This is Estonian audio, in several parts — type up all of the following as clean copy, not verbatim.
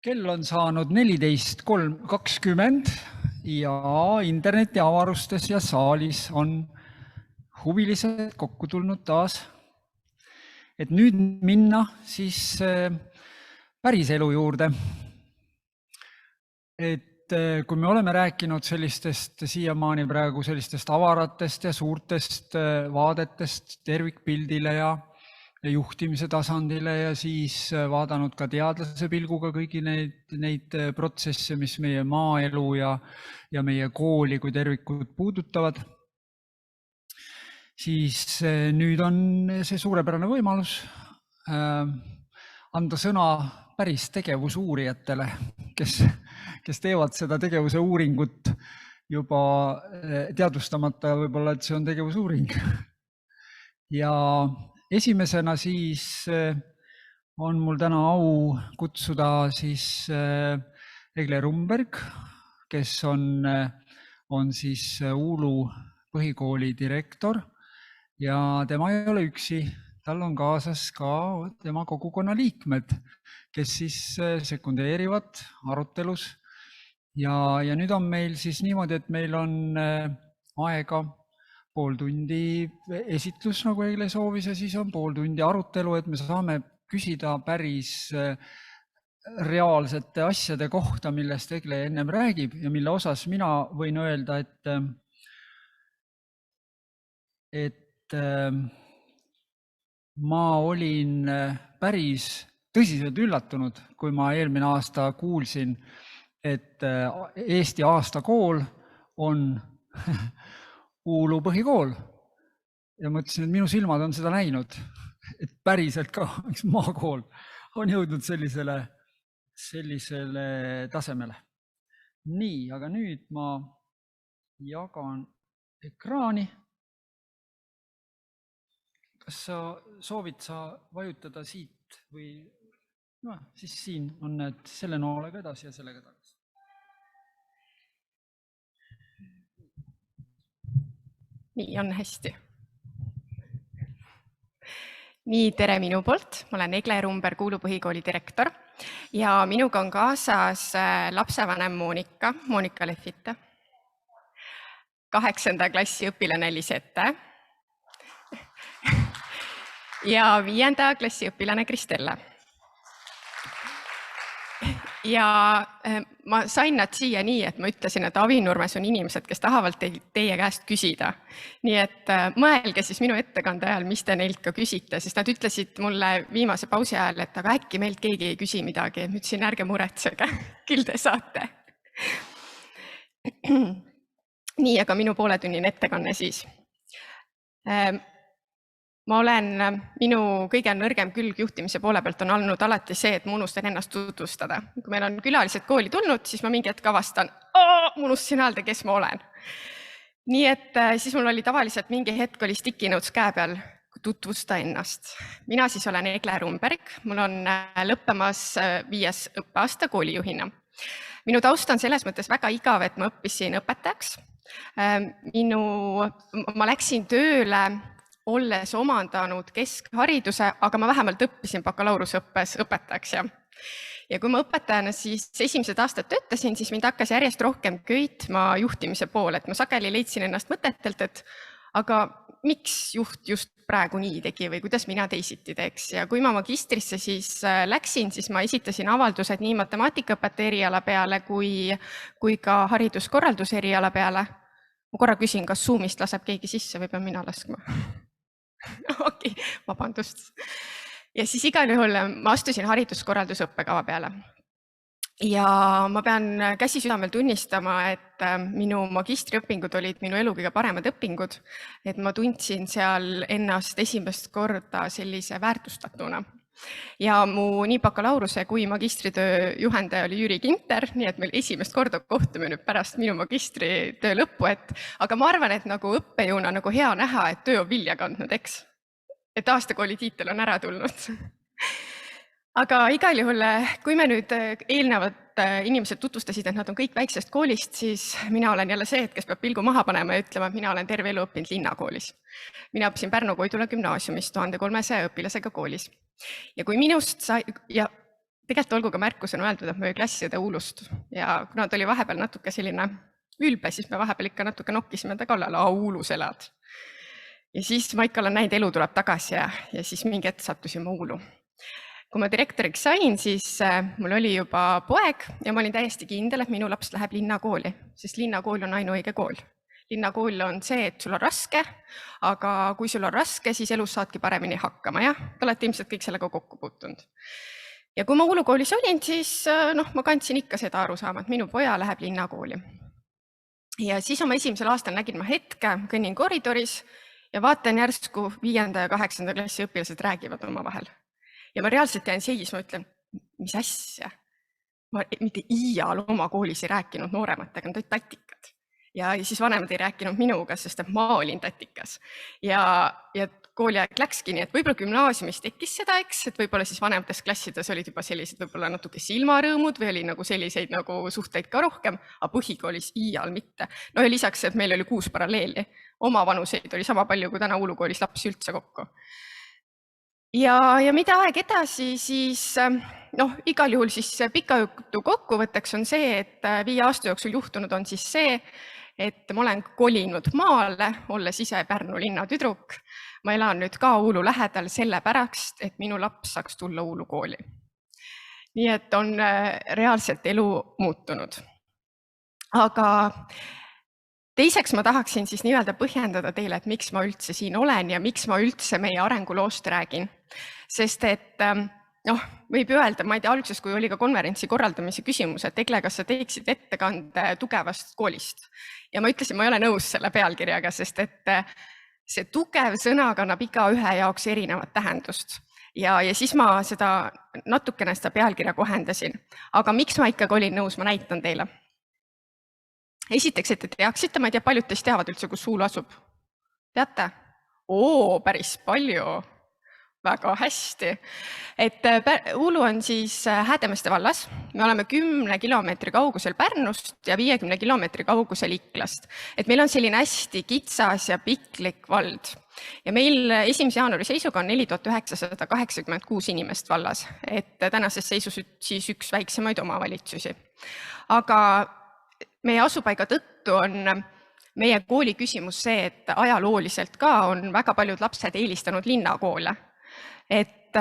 Kell on saanud 14.20 ja internetiavarustes ja saalis on huvilised kokku tulnud taas. Et nüüd minna siis päris elu juurde. Et kui me oleme rääkinud sellistest siiamaani praegu sellistest avaratest ja suurtest vaadetest tervikpildile ja juhtimise tasandile ja siis vaadanud ka teadlase pilguga kõigi neid protsesse, mis meie maaelu ja meie kooli kui tervikut puudutavad, siis nüüd on see suurepärane võimalus anda sõna päris tegevusuurijatele, kes teevad seda tegevuse uuringut juba teadvustamata võib-olla, et see on tegevusuuring. Ja esimesena siis on mul täna au kutsuda siis Egle Rumberg, kes on siis Uulu põhikooli direktor ja tema ei ole üksi, tal on kaasas ka tema kogukonna liikmed, kes siis sekundeerivad arutelus. Ja nüüd on meil siis niimoodi, et meil on aega pool tundi esitlus, nagu Egle soovis, ja siis on pool tundi arutelu, et me saame küsida päris reaalsete asjade kohta, millest Egle ennem räägib ja mille osas mina võin öelda, et ma olin päris tõsiselt üllatunud, kui ma eelmine aasta kuulsin, et Eesti aastakool on Uulu põhikool. Ja mõtlesin, et minu silmad on seda näinud, et päriselt ka üks maakool on jõudnud sellisele tasemele. Nii, aga nüüd ma jagan ekraani. Kas sa soovid vajutada siit või no, siis siin on need selle noolega edasi ja sellega tagasi. Nii on hästi. Nii, tere minu poolt. Ma olen Egle Rumberg, Uulu põhikooli direktor ja minuga on kaasas lapsevanem Monika Lehvite, 8. klassi õpilane Lisette ja 5. klassi õpilane Kristelle. Ja ma sain nad siia nii, et ma ütlesin, et Avinurmes on inimesed, kes tahavad teie käest küsida. Nii et mõelge siis minu ettekande ajal, mis te neilt ka küsite, sest nad ütlesid mulle viimase pausi ajal, et aga äkki meilt keegi ei küsi midagi. Ma ütlesin, ärge muretsege, küll te saate. Nii, aga minu pooletunnine ettekanne siis. Minu kõige nõrgem külg juhtimise poole pealt on olnud alati see, et ma unustan ennast tutvustada. Kui meil on külalised kooli tulnud, siis ma mingi hetk avastan, ma unustasin öelda, kes ma olen. Nii et siis mul oli tavaliselt mingi hetk oli sticky notes käe peal, tutvusta ennast. Mina siis olen Egle Rumberg, mul on lõppemas 5. õppeaasta koolijuhina. Minu taust on selles mõttes väga igav, et ma õppisin õpetajaks. Ma läksin tööle olles omandanud keskhariduse, aga ma vähemalt õppisin bakalaureusõppes õpetajaks. Ja kui ma õpetajana siis esimesed aastad töötasin, siis mind hakkas järjest rohkem köitma juhtimise pool, et ma sageli leidsin ennast mõtetelt, et aga miks juht just praegu nii tegi või kuidas mina teisiti teeks. Ja kui ma magistrisse siis läksin, siis ma esitasin avaldused nii matemaatikaõpetaja eriala peale kui ka hariduskorralduse eriala peale. Ma korra küsin, kas Zoomist laseb keegi sisse või pean mina laskma? Okei, vabandust. Ja siis igal juhul ma astusin hariduskorralduse õppekava peale. Ja ma pean käsi südamel tunnistama, et minu magistriõpingud olid minu elu kõige paremad õpingud, et ma tundsin seal ennast esimest korda sellise väärtustatuna. Ja mu nii bakalaureuse kui magistritöö juhendaja oli Jüri Kinter, nii et meil esimest korda kohtume nüüd pärast minu magistritöö lõppu, aga ma arvan, et nagu õppejõuna nagu hea näha, et töö on vilja kandnud, eks? Et aastakooli tiitel on ära tulnud. Aga igal juhul, kui me nüüd eelnevad inimesed tutvustasid, et nad on kõik väiksest koolist, siis mina olen jälle see, kes peab pilgu maha panema ja ütlema, et mina olen terve elu õppinud linnakoolis. Mina õppisin Pärnu Koidula gümnaasiumis 1300 õpilasega koolis. Ja kui minust sai, ja tegelikult olgu ka märkusena öeldud, et meie klasside Uulust ja kuna ta oli vahepeal natuke selline ülbe, siis me vahepeal ikka natuke nokkisime ta kallale, Uulus elad. Ja siis ma ikka olen näinud, elu tuleb tagasi ja siis mingi hetk sattusime Uulu. Kui ma direktoriks sain, siis mul oli juba poeg ja ma olin täiesti kindel, et minu laps läheb linnakooli, sest linnakool on ainuõige kool. Linnakool on see, et sul on raske, aga kui sul on raske, siis elus saadki paremini hakkama, jah? Te olete ilmselt kõik sellega kokku puutunud. Ja kui ma Uulu koolis olin, siis ma kandsin ikka seda arusaama, et minu poja läheb linnakooli. Ja siis oma esimesel aastal nägin ma hetke, kõnnin koridoris ja vaatan järsku 5. ja 8. klassi õpilased räägivad omavahel. Ja ma reaalselt jään seisma, ütlen, mis asja? Ma mitte iial oma koolis ei rääkinud noorematega, nad olid tatikad. Ja siis vanemad ei rääkinud minuga, sest et ma olin tatikas. Ja kooliaeg läkski nii, et võib-olla gümnaasiumis tekkis seda, eks, et võib-olla siis vanemates klassides olid juba sellised võib-olla natuke silmarõõmud või oli nagu selliseid nagu suhteid ka rohkem, aga põhikoolis iial mitte. No ja lisaks, et meil oli 6 paralleeli. Oma vanuseid oli sama palju, kui täna Uulu koolis lapsi üldse kokku. Ja mida aeg edasi, siis igal juhul siis pika jutu kokkuvõtteks on see, et 5 aasta jooksul juhtunud on siis see, et ma olen kolinud maale, olles ise Pärnu linna tüdruk. Ma elan nüüd ka Uulu lähedal sellepärast, et minu laps saaks tulla Uulu kooli. Nii et on reaalselt elu muutunud. Aga teiseks ma tahaksin siis nii-öelda põhjendada teile, et miks ma üldse siin olen ja miks ma üldse meie arenguloost räägin. Sest et võib öelda, ma ei tea, alguses, kui oli ka konverentsi korraldamise küsimus, et Egle, kas sa teeksid ettekande tugevast koolist? Ja ma ütlesin, ma ei ole nõus selle pealkirjaga, sest et see tugev sõna kannab iga ühe jaoks erinevat tähendust. Ja siis ma natukene seda pealkirja kohendasin. Aga miks ma ikkagi olin nõus, ma näitan teile. Esiteks, et te teaksite, ma ei tea, paljud teist teavad üldse, kus Uulu asub. Teate? Päris palju. Väga hästi. Et Uulu on siis Häädemeeste vallas. Me oleme 10 kilomeetri kaugusel Pärnust ja 50 kilomeetri kaugusel Iklast. Et meil on selline hästi kitsas ja piklik vald. Ja meil 1. jaanuari seisuga on 4986 inimest vallas. Et tänases seisus siis üks väiksemaid omavalitsusi. Aga meie asupaiga tõttu on meie kooli küsimus see, et ajalooliselt ka on väga paljud lapsed eelistanud linnakoole. Et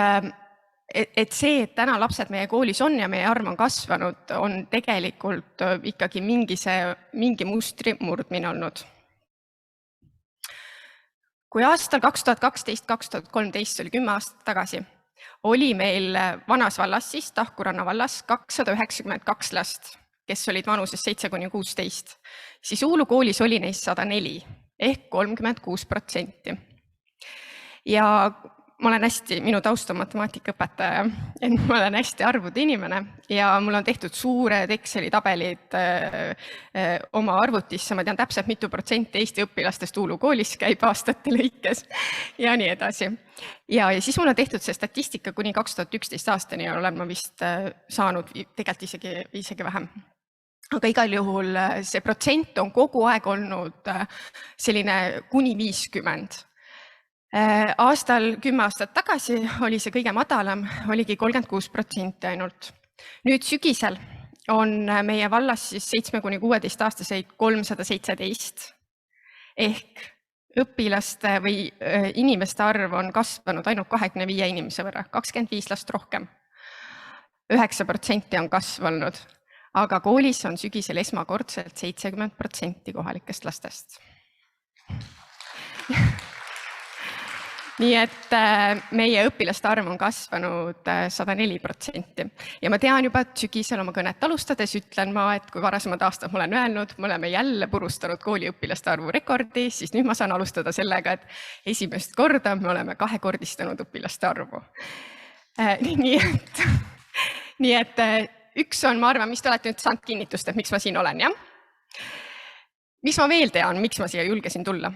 see, et täna lapsed meie koolis on ja meie arv on kasvanud, on tegelikult ikkagi mingi mustri murdmine olnud. Kui aastal 2012-2013 oli 10 aastat tagasi, oli meil Vanas vallas, siis Tahkuranna vallas 292 last, kes olid vanuses 7–16, siis Uulu koolis oli neist 104 ehk 36%. Ja ma olen minu taust on matemaatikaõpetaja, et ma olen hästi arvude inimene ja mul on tehtud suured Exceli tabelid oma arvutisse, ma tean täpselt mitu protsenti Eesti õpilastest Uulu koolis käib aastate lõikes ja nii edasi. Ja siis mul on tehtud see statistika kuni 2011 aastani ja olen ma vist saanud tegelikult isegi vähem. Aga igal juhul see protsent on kogu aeg olnud selline kuni 50. Aastal 10 aastat tagasi oli see kõige madalam, oligi 36% ainult. Nüüd sügisel on meie vallas siis 7–16 aastaseid 317 ehk õpilaste või inimeste arv on kasvanud ainult 25 inimese võrra, 25 last rohkem. 9% on kasvanud, aga koolis on sügisel esmakordselt 70% kohalikest lastest. Nii et meie õpilaste arv on kasvanud 104% ja ma tean juba, et sügisel oma kõnet alustades ütlen ma, et kui varasemad aastad ma olen öelnud, me oleme jälle purustanud kooli õpilaste arvu rekordi, siis nüüd ma saan alustada sellega, et esimest korda me oleme 2-kordistanud õpilaste arvu. Nii et üks on, ma arvan, mis te olete nüüd saanud kinnitust, et miks ma siin olen, jah? Mis ma veel tean, miks ma siia julgesin tulla?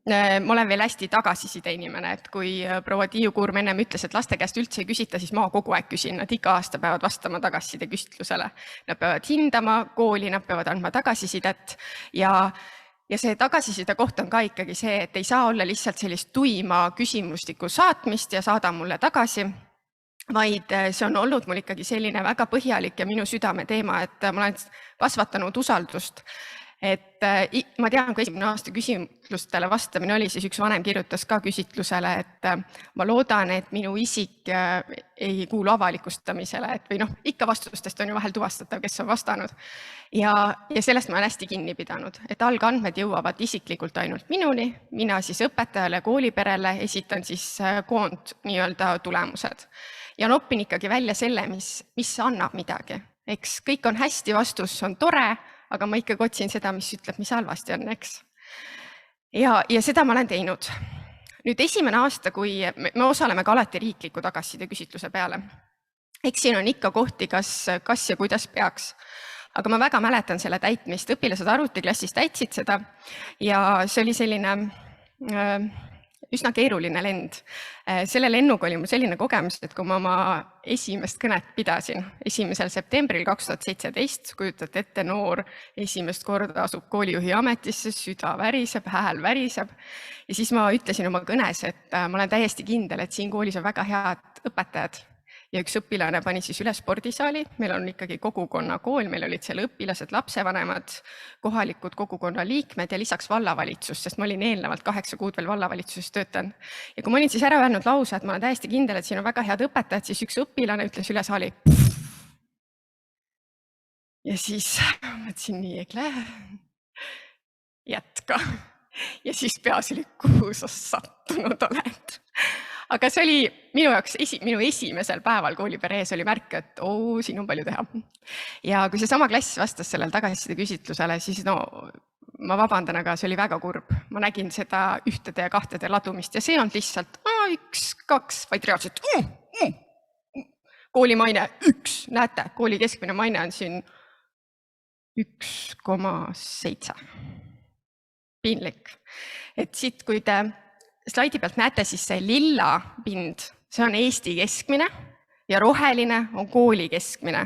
Ma olen veel hästi tagasiside inimene, et kui proua Tiiu Kuurm ennem ütles, et laste käest üldse ei küsita, siis ma kogu aeg küsin, nad iga aasta peavad vastama tagasiside küsitlusele. Nad peavad hindama kooli, nad peavad andma tagasisidet ja see tagasiside koht on ka ikkagi see, et ei saa olla lihtsalt sellist tuima küsimustiku saatmist ja saada mulle tagasi, vaid see on olnud mul ikkagi selline väga põhjalik ja minu südame teema, et ma olen kasvatanud usaldust. Et ma tean, kui esimene aasta küsitlustele vastamine oli, siis üks vanem kirjutas ka küsitlusele, et ma loodan, et minu isik ei kuulu avalikustamisele, et või noh, ikka vastustest on ju vahel tuvastatav, kes on vastanud. Ja sellest ma olen hästi kinni pidanud, et algandmed jõuavad isiklikult ainult minuni, mina siis õpetajale, kooliperele esitan siis nii-öelda tulemused. Ja noppin ikkagi välja selle, mis annab midagi. Eks kõik on hästi, vastus on tore, aga ma ikkagi otsin seda, mis ütleb, mis halvasti on, eks. Ja seda ma olen teinud. Nüüd esimene aasta, kui me osaleme ka alati riikliku tagasiside küsitluse peale. Eks siin on ikka kohti, kas ja kuidas peaks. Aga ma väga mäletan selle täitmist, õpilased arvutiklassis täitsid seda ja see oli selline üsna keeruline lend. Selle lennuga oli mul selline kogemus, et kui ma oma esimest kõnet pidasin 1. septembril 2017, kujutate ette, noor esimest korda asub koolijuhi ametisse, süda väriseb, hääl väriseb. Ja siis ma ütlesin oma kõnes, et ma olen täiesti kindel, et siin koolis on väga head õpetajad. Ja üks õpilane pani siis üle spordisaali, meil on ikkagi kogukonnakool, meil olid seal õpilased, lapsevanemad, kohalikud kogukonna liikmed ja lisaks vallavalitsus, sest ma olin eelnevalt 8 kuud veel vallavalitsuses töötanud. Ja kui ma olin siis ära öelnud lause, et ma olen täiesti kindel, et siin on väga head õpetajad, siis üks õpilane ütles üle saali. Ja siis mõtlesin nii, Egle, jätka. Ja siis peas oli, kuhu sa sattunud oled. Aga see oli minu jaoks minu esimesel päeval koolipere ees oli märk, et siin on palju teha. Ja kui see sama klass vastas sellel tagasiside küsitlusele, siis ma vabandan, aga see oli väga kurb. Ma nägin seda ühtede ja kahtede ladumist ja see on lihtsalt 1, 2, vaid reaalselt kooli maine 1. Näete, kooli keskmine maine on siin 1,7. Piinlik. Et siit, kui te slaidi pealt näete, siis see lilla pind, see on Eesti keskmine ja roheline on kooli keskmine.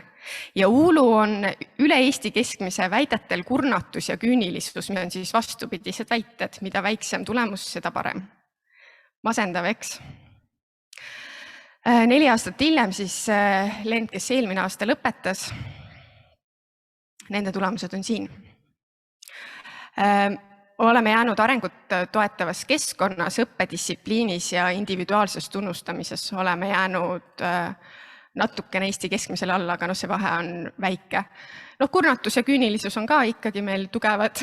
Ja uulu on üle Eesti keskmise väidetel kurnatus ja küünilisus, mis on siis vastupidised väited, mida väiksem tulemus, seda parem. Masendav, eks? 4 aastat hiljem siis lend, kes eelmine aasta lõpetas, nende tulemused on siin. Oleme jäänud arengut toetavas keskkonnas, õppedistsipliinis ja individuaalses tunnustamises. Oleme jäänud natukene Eesti keskmisele alla, aga see vahe on väike. Kurnatus ja küünilisus on ka ikkagi meil tugevad,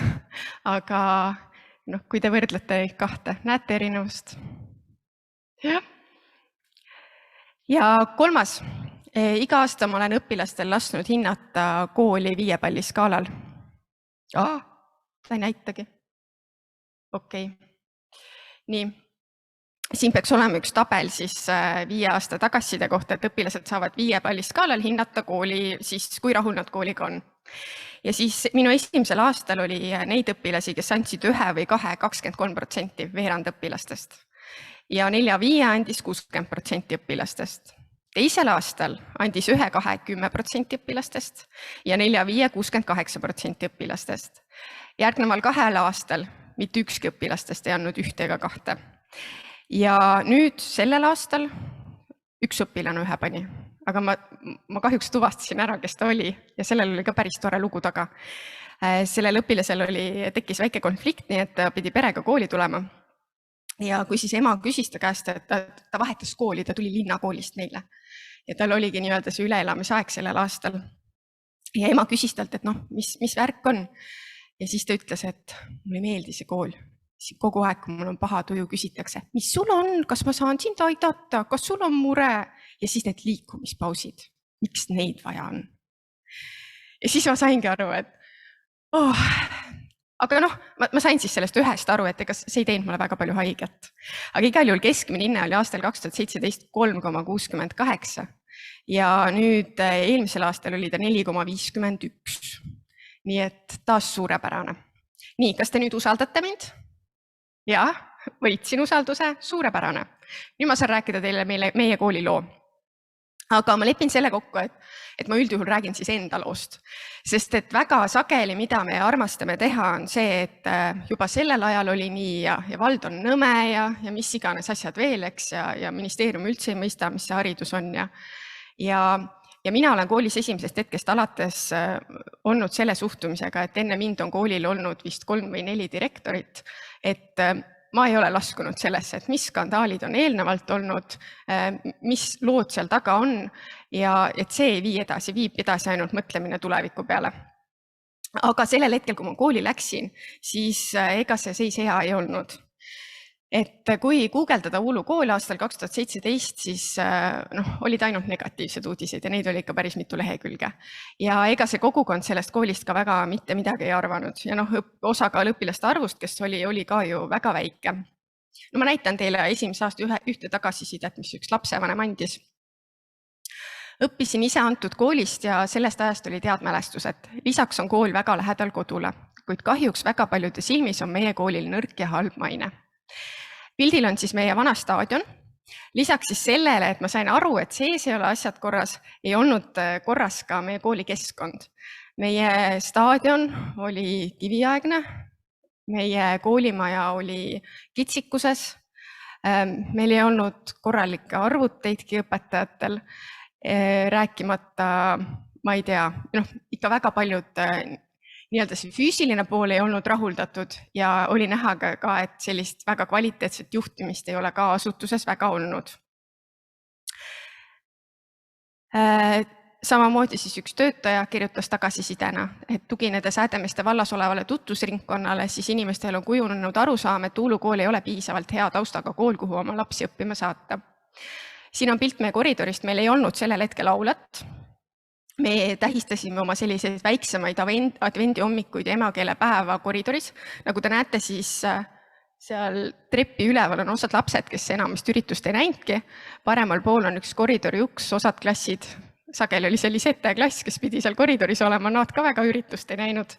aga kui te võrdlete kahte, näete erinevust. Ja 3. Iga aasta ma olen õpilastel lasknud hinnata kooli 5 palli skaalal. Sai näitagi. Okei. Nii, siin peaks olema üks tabel siis 5 aasta tagasiside kohta, et õpilased saavad 5 palli skaalal hinnata kooli, siis kui rahul nad kooliga on. Ja siis minu esimesel aastal oli neid õpilasi, kes andsid 1 või 2, 23%, veerand õpilastest. Ja 4-5 andis 60% õpilastest. Teisel aastal andis 1, 2, 10% õpilastest ja 4-5, 68% õpilastest. Järgneval 2 aastal mitte ükski õpilastest ei andnud 1 ega 2. Ja nüüd sellel aastal üks õpilane 1 pani, aga ma kahjuks tuvastasin ära, kes ta oli ja sellel oli ka päris tore lugu taga. Sellel õpilasel tekkis väike konflikt, nii et ta pidi perega kooli tulema. Ja kui siis ema küsis ta käest, et ta vahetas kooli, ta tuli linnakoolist neile. Ja tal oligi nii-öelda see üleelamisaeg sellel aastal. Ja ema küsis talt, et mis värk on. Ja siis ta ütles, et mulle ei meeldi see kool. Kogu aeg, kui mul on paha tuju, küsitakse, mis sul on, kas ma saan sind aidata, kas sul on mure? Ja siis need liikumispausid, miks neid vaja on? Ja siis ma saingi aru, et aga ma sain siis sellest ühest aru, et ega see ei teinud mulle väga palju haiget. Aga igal juhul keskmine hinne oli aastal 2017 3,68 ja nüüd eelmisel aastal oli ta 4,51. Nii et taas suurepärane. Nii, kas te nüüd usaldate mind? Jah, võitsin usalduse, suurepärane. Nüüd ma saan rääkida teile meie kooli loo. Aga ma lepin selle kokku, et ma üldjuhul räägin siis enda loost, sest et väga sageli, mida me armastame teha, on see, et juba sellel ajal oli nii ja vald on nõme ja mis iganes asjad veel, eks, ja ministeerium üldse ei mõista, mis see haridus on ja mina olen koolis esimesest hetkest alates olnud selle suhtumisega, et enne mind on koolil olnud vist 3 või 4 direktorit, et ma ei ole laskunud sellesse, et mis skandaalid on eelnevalt olnud, mis lood seal taga on ja et see ei vii edasi, viib edasi ainult mõtlemine tuleviku peale. Aga sellel hetkel, kui ma kooli läksin, siis ega see seis hea ei olnud. Et kui guugeldada Uulu kool aastal 2017, siis olid ainult negatiivsed uudised ja neid oli ikka päris mitu lehekülge. Ja ega see kogukond sellest koolist ka väga mitte midagi ei arvanud. Ja osakaal õpilaste arvust, kes oli ka ju väga väike. No ma näitan teile esimese aasta ühte tagasisidet, mis üks lapsevanem andis. Õppisin ise antud koolist ja sellest ajast oli tead mälestused. Lisaks on kool väga lähedal kodule, kuid kahjuks väga paljude silmis on meie koolil nõrk ja halb maine. Pildil on siis meie vana staadion. Lisaks siis sellele, et ma sain aru, et sees ei ole asjad korras, ei olnud korras ka meie kooli keskkond. Meie staadion oli kiviaegne, meie koolimaja oli kitsikuses, meil ei olnud korralikke arvuteidki õpetajatel, rääkimata, ma ei tea, ikka väga paljud nii-öelda see füüsiline pool ei olnud rahuldatud ja oli näha ka, et sellist väga kvaliteetset juhtimist ei ole ka asutuses väga olnud. Samamoodi siis üks töötaja kirjutas tagasisidena, et tuginedes Häädemeeste vallas olevale tutvusringkonnale, siis inimestel on kujunenud arusaam, et Uulu kool ei ole piisavalt hea taustaga kool, kuhu oma lapsi õppima saata. Siin on pilt meie koridorist, meil ei olnud sellel hetkel aulat. Me tähistasime oma selliseid väiksemaid advendihommikuid ja emakeelepäeva koridoris. Nagu te näete, siis seal trepi üleval on osad lapsed, kes enamast üritust ei näinudki. Paremal pool on üks koridori uks, osad klassid. Sageli oli see Lisette klass, kes pidi seal koridoris olema, nad ka väga üritust ei näinud.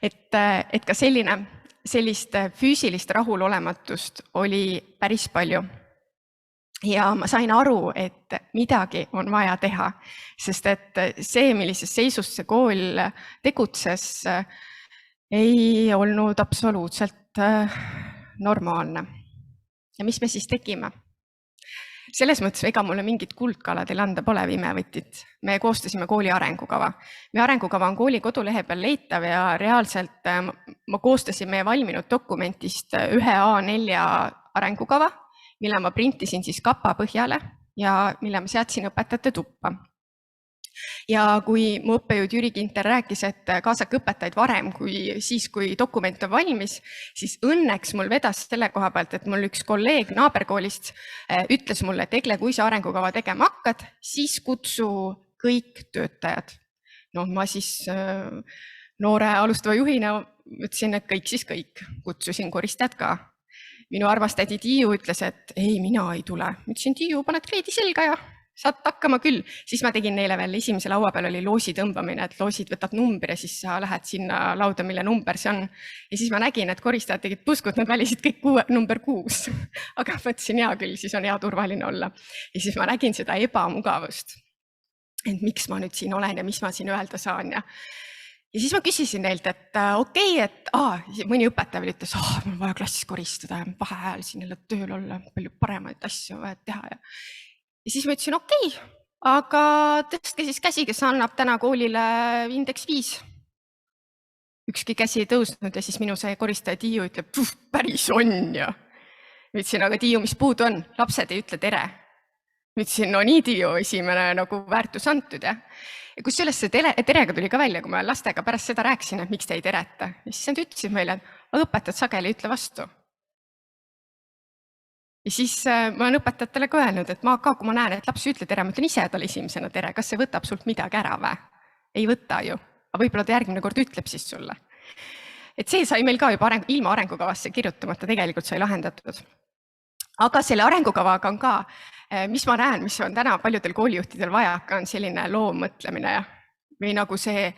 Et ka sellist füüsilist rahulolematust oli päris palju. Ja ma sain aru, et midagi on vaja teha, sest et see, millises seisus see kool tegutses, ei olnud absoluutselt normaalne. Ja mis me siis tegime? Selles mõttes, ega mulle mingit kuldkala teil anda pole või imevõtit. Me koostasime kooli arengukava. Meie arengukava on kooli kodulehe peal leitav ja reaalselt ma koostasin meie valminud dokumentist 1 A4 arengukava, mille ma printisin siis kapa põhjale ja mille ma seadsin õpetajate tuppa. Ja kui mu õppejõud Jüri Kinter rääkis, et kaasake õpetajaid varem kui siis, kui dokument on valmis, siis õnneks mul vedas selle koha pealt, et mul üks kolleeg naaberkoolist ütles mulle, et Egle, kui sa arengukava tegema hakkad, siis kutsu kõik töötajad. Ma siis noore alustava juhina ütlesin, et kõik siis kõik. Kutsusin koristajad ka. Minu arvastädi Tiiu ütles, et ei, mina ei tule. Ütlesin, Tiiu, paned kleedi selga ja saad hakkama küll. Siis ma tegin neile veel esimese laua peal oli loosi tõmbamine, et loosid võtad number ja siis sa lähed sinna lauda, mille number see on. Ja siis ma nägin, et koristajad tegid puskut, nad välisid kõik number 6. Aga mõtlesin, hea küll, siis on hea turvaline olla. Ja siis ma nägin seda ebamugavust, et miks ma nüüd siin olen ja mis ma siin öelda saan. Ja siis ma küsisin neilt, et okei, et mõni õpetaja veel ütles, mul on vaja klassis koristada ja vaheajal siin jälle tööl olla, palju paremaid asju vaja teha. Ja siis ma ütlesin, okei, aga tõstke siis käsi, kes annab täna koolile indeks 5. Ükski käsi ei tõusnud ja siis minu see koristaja Tiiu ütleb, päris on ja. Ütlesin, aga Tiiu, mis puudu on? Lapsed ei ütle tere. Ütlesin, no nii Tiiu, esimene nagu väärtus antud ja kus sellest see terega tuli ka välja, kui ma lastega pärast seda rääkisin, et miks te ei tereta. Ja siis nad ütlesid meile, et õpetajad sageli ei ütle vastu. Ja siis ma olen õpetajatele ka öelnud, et kui ma näen, et laps ütle tere, ma ütlen ise talle esimesena tere, kas see võtab sult midagi ära või? Ei võta ju, aga võib-olla ta järgmine kord ütleb siis sulle. Et see sai meil ka juba ilma arengukavasse kirjutamata tegelikult sai lahendatud. Aga selle arengukavaga on ka, mis ma näen, mis on täna paljudel koolijuhtidel vajaka, on selline loommõtlemine või nagu see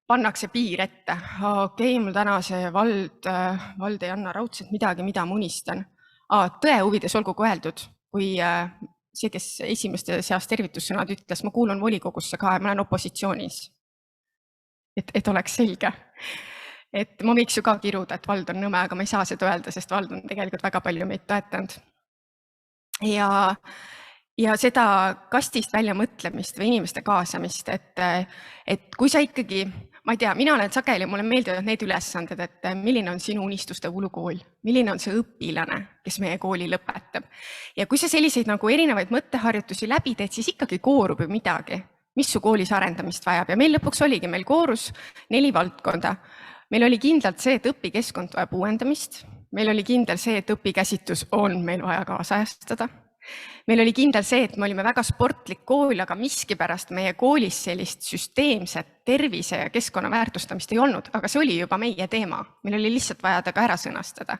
pannakse piir ette. Okei, mul täna see vald ei anna raudselt midagi, mida ma unistan. Tõe huvides olgu öeldud, kui see, kes esimeste seas tervitussõnad ütles, ma kuulun volikogusse ka ja ma olen opositsioonis. Et oleks selge. Et ma võiks ju ka kiruda, et vald on nõme, aga ma ei saa seda öelda, sest vald on tegelikult väga palju meid toetanud. Ja seda kastist välja mõtlemist või inimeste kaasamist, et kui sa ikkagi, ma ei tea, mina olen sageli, mulle meeldivad need ülesanded, et milline on sinu unistuste ulukool, milline on see õpilane, kes meie kooli lõpetab. Ja kui sa selliseid nagu erinevaid mõtteharjutusi läbi teed, siis ikkagi koorub ju midagi, mis su koolis arendamist vajab. Ja meil lõpuks oligi, meil koorus 4 valdkonda. Meil oli kindlalt see, et õpikeskkond vajab uuendamist. Meil oli kindel see, et õpikäsitlus on meil vaja kaasajastada. Meil oli kindel see, et me olime väga sportlik kool, aga miskipärast meie koolis sellist süsteemset tervise ja keskkonna väärtustamist ei olnud, aga see oli juba meie teema. Meil oli lihtsalt vaja ta ka ära sõnastada.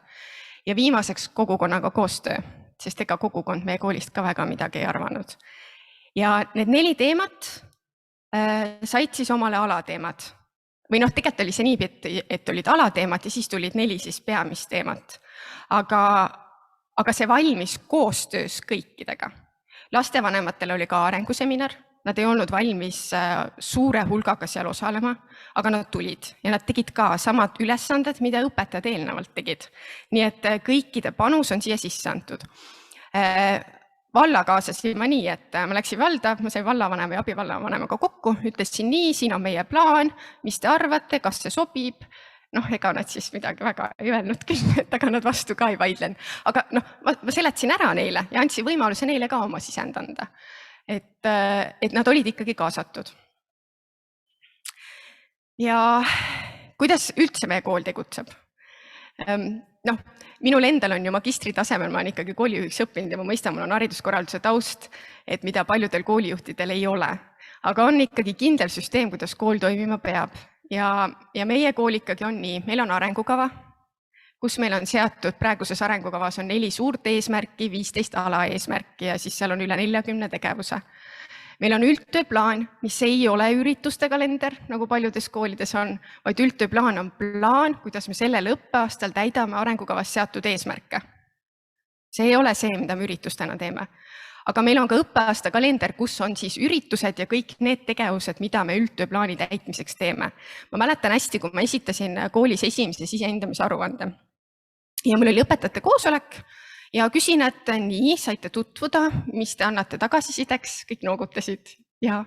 Ja viimaseks kogukonnaga koostöö, sest ega kogukond meie koolist ka väga midagi ei arvanud. Ja need 4 teemat said siis omale alateemad. Või tegelikult oli see nii, et olid alateemad ja siis tulid 4 siis peamist teemat. Aga see valmis koostöös kõikidega. Lastevanematel oli ka arenguseminar, nad ei olnud valmis suure hulgaga seal osalema, aga nad tulid ja nad tegid ka samad ülesanded, mida õpetajad eelnevalt tegid. Nii et kõikide panus on siia sisse antud. Valla kaasasin ma nii, et ma läksin valda, ma sain vallavanema ja abivallavanemaga kokku, ütlesin nii, siin on meie plaan, mis te arvate, kas see sobib? Ega nad siis midagi väga ei öelnud küll, et aga nad vastu ka ei vaidlenud. Aga ma seletasin ära neile ja andsin võimaluse neile ka oma sisend anda. Et nad olid ikkagi kaasatud. Ja kuidas üldse meie kool tegutseb? Minul endal on ju magistritasemel, ma olen ikkagi koolijuhiks õppinud ja ma mõistan, mul on hariduskorralduse taust, et mida paljudel koolijuhtidel ei ole. Aga on ikkagi kindel süsteem, kuidas kool toimima peab. Ja meie kool ikkagi on nii, meil on arengukava, kus meil on seatud, praeguses arengukavas on 4 suurt eesmärki, 15 alaeesmärki ja siis seal on üle 40 tegevuse. Meil on üldtööplaan, mis ei ole ürituste kalender, nagu paljudes koolides on, vaid üldtööplaan on plaan, kuidas me sellel õppeaastal täidame arengukavas seatud eesmärke. See ei ole see, mida me üritustena teeme. Aga meil on ka õppeaasta kalender, kus on siis üritused ja kõik need tegevused, mida me üldtööplaani täitmiseks teeme. Ma mäletan hästi, kui ma esitasin koolis esimese sisehindamise aruande. Ja mul oli õpetajate koosolek ja küsin, et nii, saite tutvuda, mis te annate tagasisideks, kõik noogutasid. Ja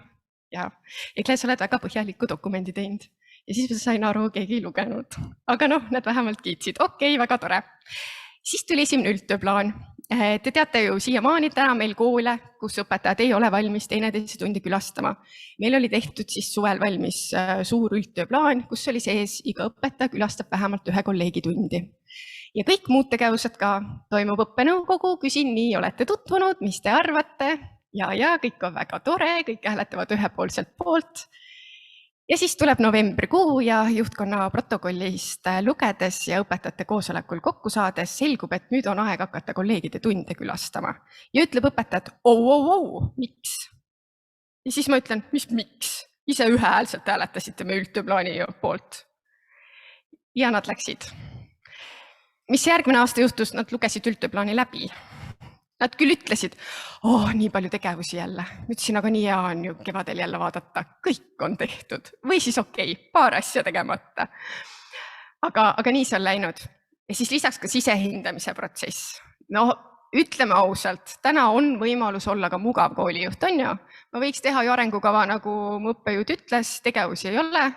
Ekle, sa oled väga põhjaliku dokumendi teinud. Ja siis ma sain aru, keegi ei lugenud. Aga nad vähemalt kiitsid. Okei, väga tore. Siis tuli esimene üldtööplaan. Te teate ju siiamaani täna meil koole, kus õpetajad ei ole valmis teineteise tundi külastama. Meil oli tehtud siis suvel valmis suur üldtööplaan, kus oli sees iga õpetaja külastab vähemalt 1 kolleegi tundi. Ja kõik muud tegevused ka toimub õppenõukogu, küsin nii, olete tutvunud, mis te arvate? Ja kõik on väga tore, kõik hääletavad ühepoolselt poolt. Ja siis tuleb novembrikuu ja juhtkonna protokollist lugedes ja õpetajate koosolekul kokku saades selgub, et nüüd on aeg hakata kolleegide tunde külastama. Ja ütleb õpetajad, miks? Ja siis ma ütlen, miks? Ise ühehäälselt hääletasite me üldtööplaani poolt. Ja nad läksid. Mis järgmine aasta juhtus, nad lugesid üldtööplaani läbi. Nad küll ütlesid, nii palju tegevusi jälle. Ütlesin, aga nii hea on ju kevadel jälle vaadata, kõik on tehtud. Või siis paar asja tegemata. Aga nii see on läinud. Ja siis lisaks ka sisehindamise protsess. Ütleme ausalt, täna on võimalus olla ka mugav koolijuht, on ju? Ma võiks teha ju arengukava, nagu mu õppejõud ütles, tegevusi ei ole.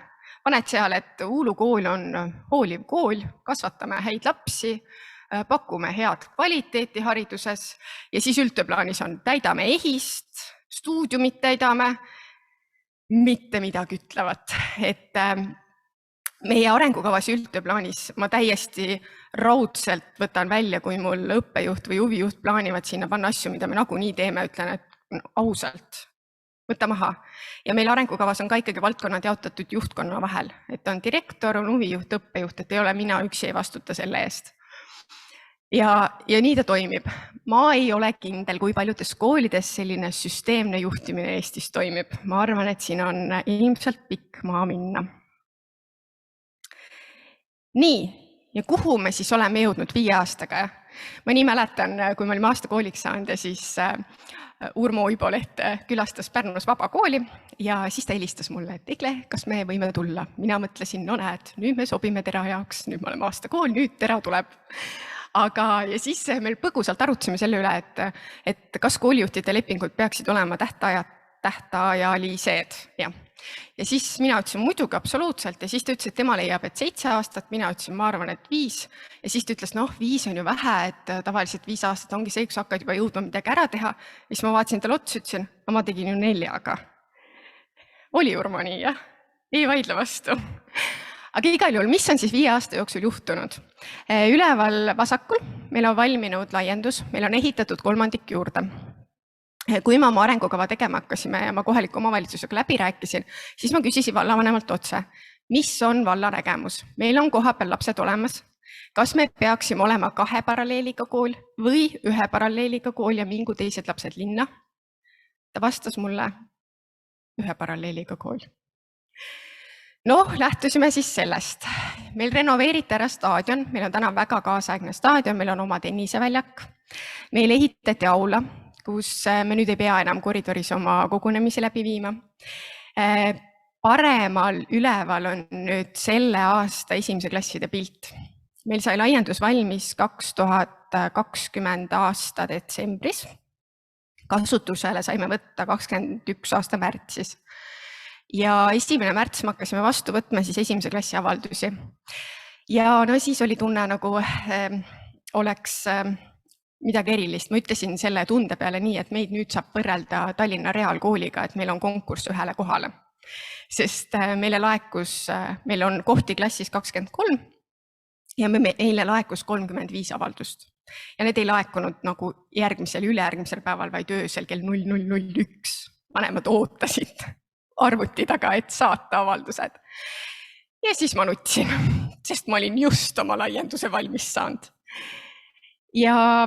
Paned seal, et Uulu kool on hooliv kool, kasvatame häid lapsi, pakume head kvaliteeti hariduses ja siis üldtööplaanis on täidame ehist, stuudiumit täidame, mitte midagi ütlevat. Et meie arengukavas üldtööplaanis ma täiesti raudselt võtan välja, kui mul õppejuht või huvijuht plaanivad sinna panna asju, mida me nagunii teeme, ütlen, et ausalt, võta maha. Ja meil arengukavas on ka ikkagi valdkonnad jaotatud juhtkonna vahel, et on direktor, on huvijuht, õppejuht, et ei ole mina üksi ei vastuta selle eest. Ja nii ta toimib. Ma ei ole kindel, kui paljudes koolides selline süsteemne juhtimine Eestis toimib. Ma arvan, et siin on ilmselt pikk maa minna. Nii, ja kuhu me siis oleme jõudnud 5 aastaga? Ma nii mäletan, kui me olime aastakooliks saanud ja siis Urmo Uiboleht külastas Pärnus vabakooli ja siis ta helistas mulle, et Egle, kas me võime tulla? Mina mõtlesin, no näed, nüüd me sobime Tera jaoks, nüüd me oleme aastakool, nüüd Tera tuleb. Aga ja siis me põgusalt arutasime selle üle, et kas koolijuhtide lepingud peaksid olema tähtajalised. Ja siis mina ütlesin muidugi absoluutselt ja siis ta ütles, et tema leiab, et 7 aastat, mina ütlesin, ma arvan, et 5 ja siis ta ütles, noh 5 on ju vähe, et tavaliselt 5 aastat ongi see, kus hakkad juba jõudma midagi ära teha. Ja siis ma vaatasin talle otsa, ütlesin, ma tegin ju 4-ga. Oli Urmo nii, jah? Ei vaidle vastu. Aga igal juhul, mis on siis 5 aasta jooksul juhtunud? Üleval vasakul meil on valminud laiendus, meil on ehitatud 3. juurde. Kui ma oma arengukava tegema hakkasime ja ma kohaliku omavalitsusega läbi rääkisin, siis ma küsisin vallavanemalt otse, mis on valla nägemus? Meil on kohapeal lapsed olemas. Kas me peaksime olema 2 paralleeliga kool või 1 paralleeliga kool ja mingu teised lapsed linna? Ta vastas mulle 1 paralleeliga kool. Noh, lähtusime siis sellest. Meil renoveeriti ära staadion, meil on täna väga kaasaegne staadion, meil on oma tenniseväljak. Meil ehitati aula, kus me nüüd ei pea enam koridoris oma kogunemisi läbi viima. Paremal üleval on nüüd selle aasta 1. klasside pilt. Meil sai laiendus valmis 2020 aasta detsembris. Kasutusele saime võtta 21 aasta märtsis. Ja 1. märts me hakkasime vastu võtma siis 1. klassi avaldusi. Ja no siis oli tunne nagu oleks midagi erilist. Ma ütlesin selle tunde peale nii, et meid nüüd saab võrrelda Tallinna Reaalkooliga, et meil on konkurss 1 kohale. Sest meil on kohti klassis 23 ja meile laekus 35 avaldust. Ja need ei laekunud nagu järgmisel, ülejärgmisel päeval, vaid öösel kell 00.01. Vanemad ootasid arvuti taga, et saata avaldused. Ja siis ma nutsin, sest ma olin just oma laienduse valmis saanud. Ja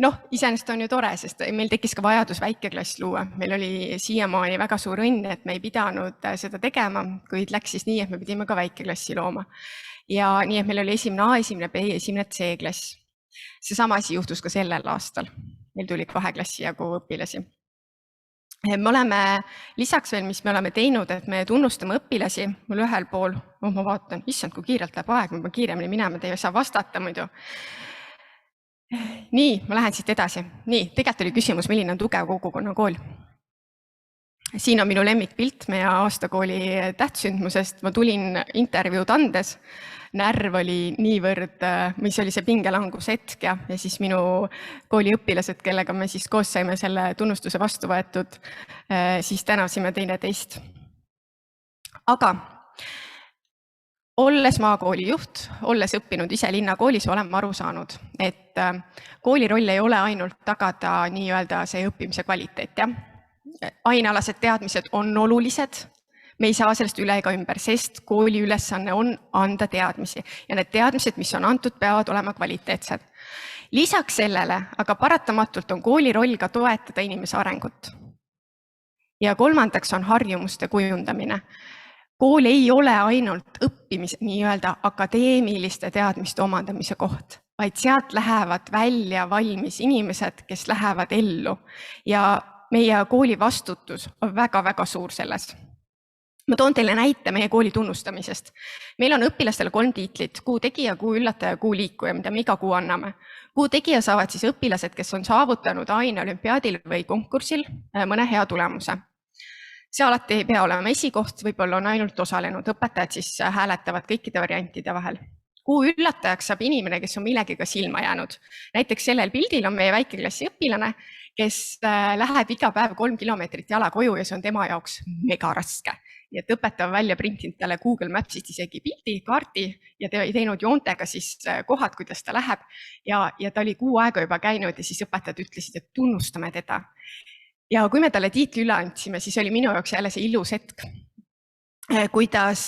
noh, iseenesest on ju tore, sest meil tekkis ka vajadus väikeklass luua. Meil oli siiamaani väga suur õnn, et me ei pidanud seda tegema, kuid läks siis nii, et me pidime ka väikeklassi looma. Ja nii, et meil oli 1. A, 1. B, 1. C klass. Seesama asi juhtus ka sellel aastal. Meil tuli 2 klassi jagu õpilasi. Me oleme lisaks veel, mis me oleme teinud, et me tunnustame õpilasi. Mul ühel pool, ma vaatan, issand, kui kiirelt läheb aeg, ma pean kiiremini minema, te ei saa vastata muidu. Nii, ma lähen siit edasi. Nii, tegelikult oli küsimus, milline on tugev kogukonnakool. Siin on minu lemmikpilt meie aastakooli tähtsündmusest. Ma tulin intervjuud andes. Närv oli niivõrd, mis oli see pingelangus hetk ja siis minu kooli õpilased, kellega me siis koos saime selle tunnustuse vastu võetud, siis tänasime teineteist. Aga olles maakooli juht, olles õppinud ise linnakoolis, olen aru saanud, et kooli roll ei ole ainult tagada nii-öelda see õppimise kvaliteet. Ainealased teadmised on olulised. Me ei saa sellest üle ega ümber, sest kooli ülesanne on anda teadmisi ja need teadmised, mis on antud, peavad olema kvaliteetsed. Lisaks sellele, aga paratamatult on kooli roll ka toetada inimese arengut. Ja 3. on harjumuste kujundamine. Kool ei ole ainult õppimise, nii-öelda akadeemiliste teadmiste omandamise koht, vaid sealt lähevad välja valmis inimesed, kes lähevad ellu ja meie kooli vastutus on väga-väga suur selles. Ma toon teile näite meie kooli tunnustamisest. Meil on õpilastele 3 tiitlit, kuu tegija, kuu üllataja, kuu liikuja, mida me iga kuu anname. Kuu tegija saavad siis õpilased, kes on saavutanud aineolümpiaadil või konkursil mõne hea tulemuse. See alati ei pea olema esikoht, võib-olla on ainult osalenud. Õpetajad siis hääletavad kõikide variantide vahel. Kuu üllatajaks saab inimene, kes on millegiga silma jäänud. Näiteks sellel pildil on meie väikeklassi õpilane, kes läheb iga päev 3 kilomeetrit jala koju ja see on tema jaoks mega raske. Ja et õpetaja on välja printinud talle Google Mapsist isegi pildi, kaardi ja teinud joontega siis kohad, kuidas ta läheb. Ja ta oli kuu aega juba käinud ja siis õpetajad ütlesid, et tunnustame teda. Ja kui me talle tiitli üle andsime, siis oli minu jaoks jälle see ilus hetk, kuidas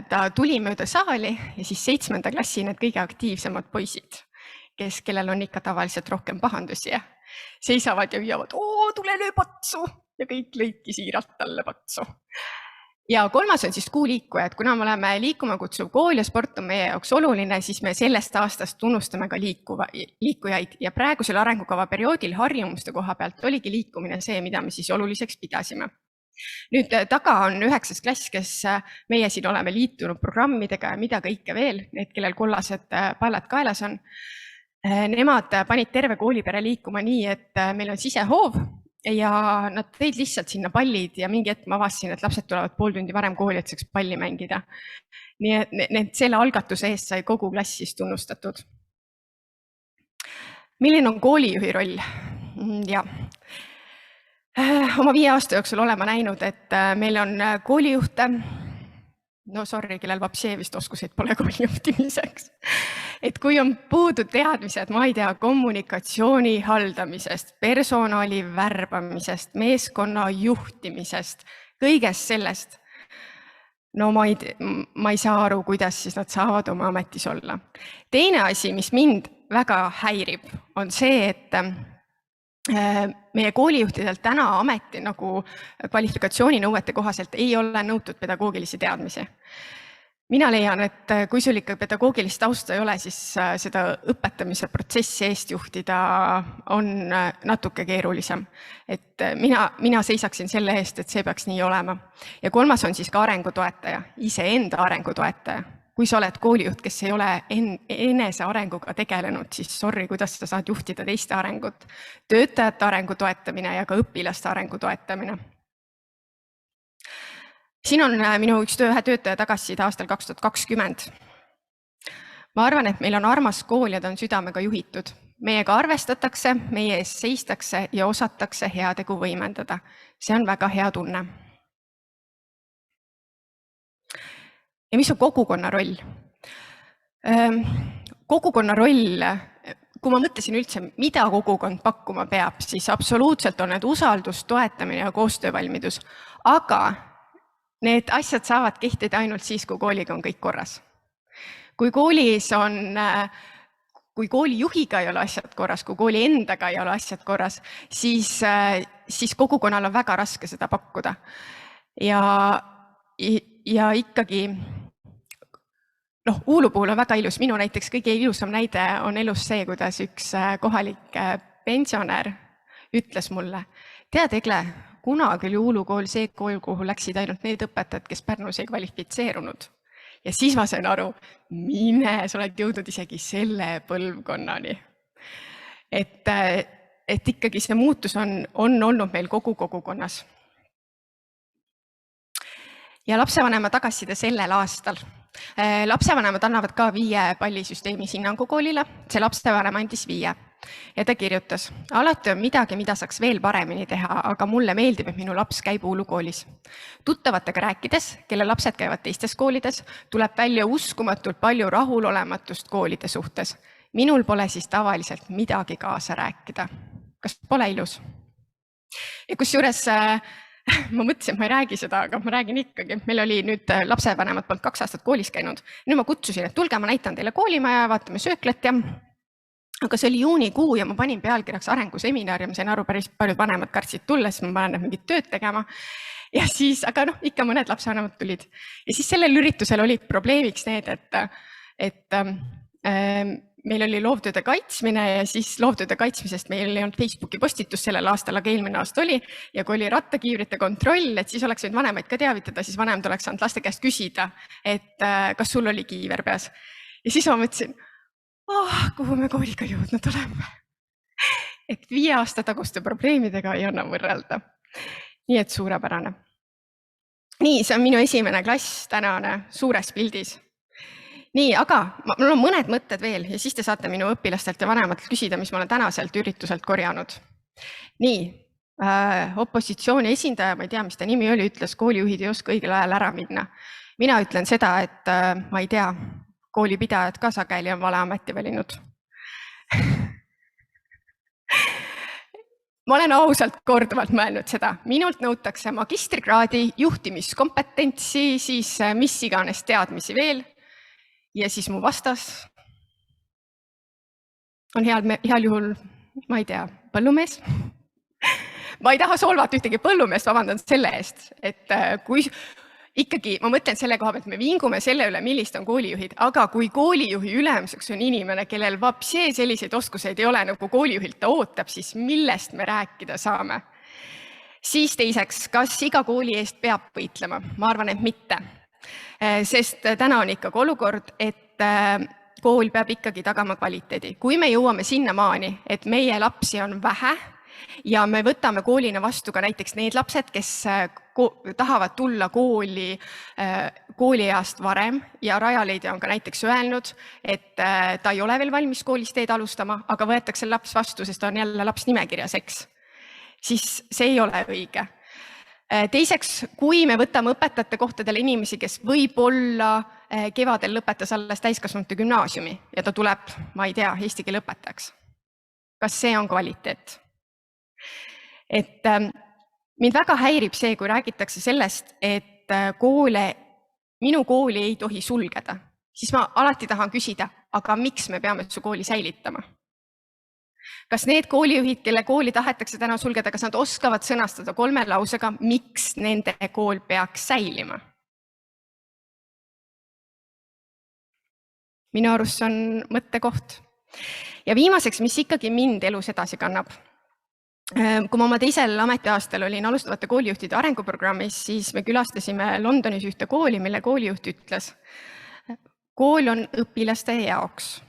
ta tuli mööda saali ja siis 7. klassi need kõige aktiivsemad poisid, kellel on ikka tavaliselt rohkem pahandusi ja seisavad ja hüüavad, tule löö patsu ja kõik lõiki siiralt talle patsu. Ja kolmas on siis kuuliikujad. Kuna me oleme liikuma kutsuv kool ja sport on meie jaoks oluline, siis me sellest aastast tunnustame ka liikujaid ja praegusel arengukava perioodil harjumuste koha pealt oligi liikumine see, mida me siis oluliseks pidasime. Nüüd taga on 9. klass, kes meie siin oleme liitunud programmidega ja mida kõike veel, need, kellel kollased pallad kaelas on. Nemad panid terve koolipere liikuma nii, et meil on sisehoov ja nad tõid lihtsalt sinna pallid ja mingi hetk ma avastasin, et lapsed tulevad pool tundi varem kooli, et saaks palli mängida. Nii et selle algatuse eest sai kogu klass siis tunnustatud. Milline on koolijuhi roll? Ja. Oma 5 aasta jooksul olema näinud, et meil on koolijuhte, no sorry, kellel vapsee vist oskuseid pole koolijuhtimiseks. Et kui on puudu teadmised, ma ei tea, kommunikatsiooni haldamisest, personali värbamisest, meeskonna juhtimisest, kõigest sellest, no ma ei saa aru, kuidas siis nad saavad oma ametis olla. Teine asi, mis mind väga häirib, on see, et meie koolijuhtidelt täna ameti nagu kvalifikatsiooninõuete kohaselt ei ole nõutud pedagoogilisi teadmisi. Mina leian, et kui sul ikka pedagoogilist tausta ei ole, siis seda õpetamise protsessi eest juhtida on natuke keerulisem. Et mina seisaksin selle eest, et see peaks nii olema. Ja kolmas on siis ka arengutoetaja, iseenda arengutoetaja. Kui sa oled koolijuht, kes ei ole enese arenguga tegelenud, siis sorry, kuidas sa saad juhtida teiste arengut. Töötajate arengu toetamine ja ka õpilaste arengu toetamine. Siin on minu üks ühe töötaja tagasiside aastal 2020. Ma arvan, et meil on armas kool ja ta on südamega juhitud. Meiega arvestatakse, meie ees seistakse ja osatakse heategu võimendada. See on väga hea tunne. Ja mis on kogukonna roll? Kogukonna roll, kui ma mõtlesin üldse, mida kogukond pakkuma peab, siis absoluutselt on need usaldus, toetamine ja koostöövalmidus. Aga need asjad saavad kehtida ainult siis, kui kooliga on kõik korras. Kui koolijuhiga ei ole asjad korras, kui kooli endaga ei ole asjad korras, siis kogukonnal on väga raske seda pakkuda. Ja ikkagi, Uulu puhul on väga ilus. Minu näiteks kõige ilusam näide on elus see, kuidas üks kohalik pensionär ütles mulle, tead Egle, kunagi oli Uulu kool see kool, kuhu läksid ainult need õpetajad, kes Pärnus ei kvalifitseerunud. Ja siis ma sain aru, mine, sa oled jõudnud isegi selle põlvkonnani. Et ikkagi see muutus on olnud meil kogu kogukonnas. Ja lapsevanema tagasiside sellel aastal. Lapsevanemad annavad ka 5 pallisüsteemis hinnangu koolile. See lapsevanem andis 5. Ja ta kirjutas, alati on midagi, mida saaks veel paremini teha, aga mulle meeldib, et minu laps käib Uulu koolis. Tuttavatega rääkides, kelle lapsed käivad teistes koolides, tuleb välja uskumatult palju rahulolematust koolide suhtes. Minul pole siis tavaliselt midagi kaasa rääkida. Kas pole ilus? Ja kusjuures ma mõtlesin, et ma ei räägi seda, aga ma räägin ikkagi. Meil oli nüüd lapsevanemad poolt 2 aastat koolis käinud. Nüüd ma kutsusin, et tulge, ma näitan teile koolimaja, vaatame sööklet ja... Aga see oli juunikuu ja ma panin pealkirjaks arenguseminar ja ma sain aru, päris paljud vanemad kartsid tulla, siis ma panen mingit tööd tegema. Ja siis, aga ikka mõned lapsevanemad tulid. Ja siis sellel üritusel olid probleemiks need, et meil oli loovtööde kaitsmine ja siis loovtööde kaitsmisest meil ei olnud Facebooki postitus sellel aastal, aga eelmine aasta oli. Ja kui oli rattakiivrite kontroll, et siis oleks võinud vanemaid ka teavitada, siis vanemad oleks saanud laste käest küsida, et kas sul oli kiiver peas. Ja siis ma mõtlesin, kuhu me kooliga jõudnud oleme. Et 5 aasta taguste probleemidega ei anna võrrelda. Nii et suurepärane. Nii, see on minu esimene klass tänane suures pildis. Nii, aga mul on mõned mõtted veel ja siis te saate minu õpilastelt ja vanematelt küsida, mis ma olen tänaselt ürituselt korjanud. Nii, opositsiooni esindaja, ma ei tea, mis ta nimi oli, ütles, koolijuhid ei oska õigel ajal ära minna. Mina ütlen seda, et ma ei tea, koolipidajad ka sageli on vale ameti valinud. Ma olen ausalt korduvalt mõelnud seda. Minult nõutakse magistrikraadi, juhtimiskompetentsi, siis mis iganes teadmisi veel. Ja siis mu vastas on heal juhul, ma ei tea, põllumees. Ma ei taha solvata ühtegi põllumeest, vabandan selle eest, et kui ikkagi ma mõtlen selle koha pealt, me vingume selle üle, millist on koolijuhid, aga kui koolijuhi ülemuseks on inimene, kellel vapsee selliseid oskuseid ei ole, nagu koolijuhilt ta ootab, siis millest me rääkida saame? Siis teiseks, kas iga kooli eest peab võitlema? Ma arvan, et mitte. Sest täna on ikkagi olukord, et kool peab ikkagi tagama kvaliteedi. Kui me jõuame sinnamaani, et meie lapsi on vähe ja me võtame koolina vastu ka näiteks need lapsed, kes tahavad tulla koolieast varem ja Rajaleidja on ka näiteks öelnud, et ta ei ole veel valmis koolist teed alustama, aga võetakse laps vastu, sest ta on jälle laps nimekirjas, eks. Siis see ei ole õige. Teiseks, kui me võtame õpetajate kohtadele inimesi, kes võib-olla kevadel lõpetas alles täiskasvanute gümnaasiumi ja ta tuleb, ma ei tea, eesti keele õpetajaks. Kas see on kvaliteet? Et mind väga häirib see, kui räägitakse sellest, et minu kooli ei tohi sulgeda, siis ma alati tahan küsida, aga miks me peame su kooli säilitama? Kas need koolijuhid, kelle kooli tahetakse täna sulgeda, kas nad oskavad sõnastada 3 lausega, miks nende kool peaks säilima? Minu arust on mõttekoht. Ja viimaseks, mis ikkagi mind elus edasi kannab. Kui ma oma teisel ametiaastal olin alustavate koolijuhtide arenguprogrammis, siis me külastasime Londonis ühte kooli, mille koolijuht ütles, kool on õpilaste jaoks.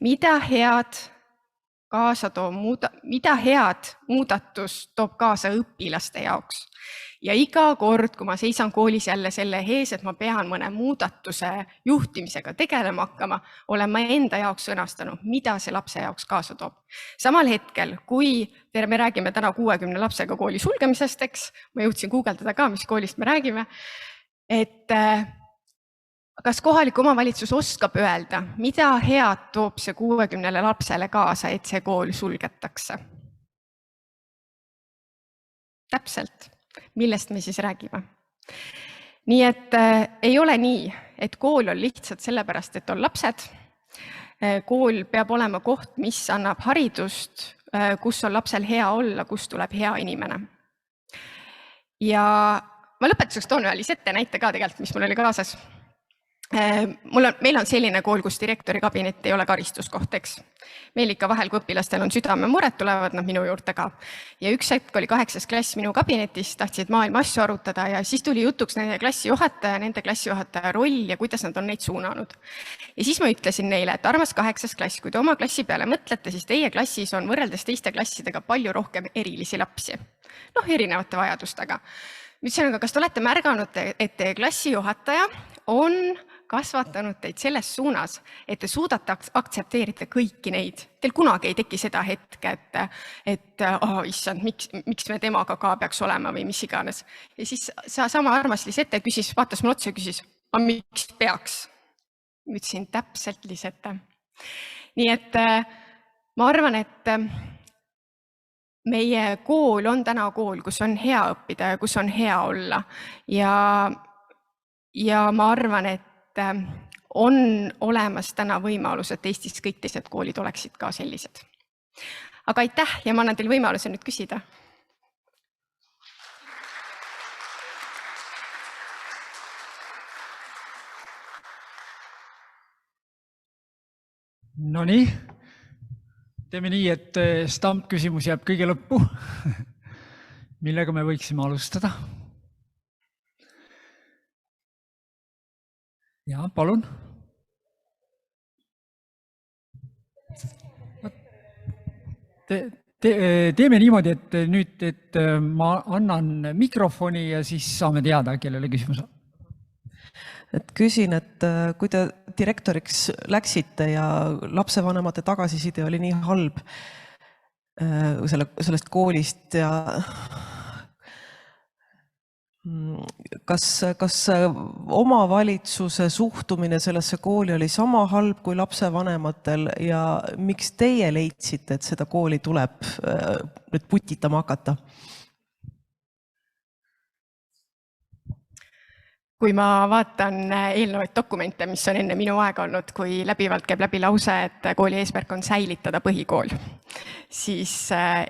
Mida head muudatus toob kaasa õpilaste jaoks. Ja iga kord, kui ma seisan koolis jälle selle ees, et ma pean mõne muudatuse juhtimisega tegelema hakkama, olen ma enda jaoks sõnastanud, mida see lapse jaoks kaasa toob. Samal hetkel, kui me räägime täna 60 lapsega kooli sulgemisest, eks, ma jõudsin guugeldada ka, mis koolist me räägime, et kas kohalik omavalitsus oskab öelda, mida head toob see 60 lapsele kaasa, et see kool sulgetakse? Täpselt. Millest me siis räägime? Nii et ei ole nii, et kool on lihtsalt sellepärast, et on lapsed. Kool peab olema koht, mis annab haridust, kus on lapsel hea olla, kus tuleb hea inimene. Ja ma lõpetuseks toon ühe lihtsalt näite ka tegelikult, mis mul oli kaasas. Meil on selline kool, kus direktori kabinet ei ole karistuskoht, eks. Meil ikka vahel, kui õpilastel on südamemured, tulevad nad minu juurde ka. Ja üks hetk oli 8. klass minu kabinetis, tahtsid maailma asju arutada ja siis tuli jutuks nende klassijuhataja roll ja kuidas nad on neid suunanud. Ja siis ma ütlesin neile, et armas 8. klass, kui te oma klassi peale mõtlete, siis teie klassis on võrreldes teiste klassidega palju rohkem erilisi lapsi. Erinevate vajadustega. Ütlesin, aga kas te olete märganud, et teie klassijuhataja on kasvatanud teid selles suunas, et te suudate aktsepteerida kõiki neid. Teil kunagi ei teki seda hetke, et issand, miks me temaga ka peaks olema või mis iganes. Ja siis sama armas Lisette küsis, vaatas mulle otsa ja küsis, aga miks peaks? Ütlesin täpselt Lisette. Nii et ma arvan, et meie kool on täna kool, kus on hea õppida ja kus on hea olla. Ja ma arvan, et on olemas täna võimalus, et Eestis kõik teised koolid oleksid ka sellised. Aga aitäh ja ma annan teile võimaluse nüüd küsida. No nii, teeme nii, et stampküsimus jääb kõige lõppu. Millega me võiksime alustada? Ja, palun. Teeme niimoodi, et nüüd ma annan mikrofoni ja siis saame teada, kellele küsimus on. Et küsin, et kui te direktoriks läksite ja lapsevanemate tagasiside oli nii halb sellest koolist ja kas omavalitsuse suhtumine sellesse kooli oli sama halb kui lapsevanematel ja miks teie leidsite, et seda kooli tuleb nüüd putitama hakata? Kui ma vaatan eelnevaid dokumente, mis on enne minu aega olnud, kui läbivalt käib läbi lause, et kooli eesmärk on säilitada põhikool, siis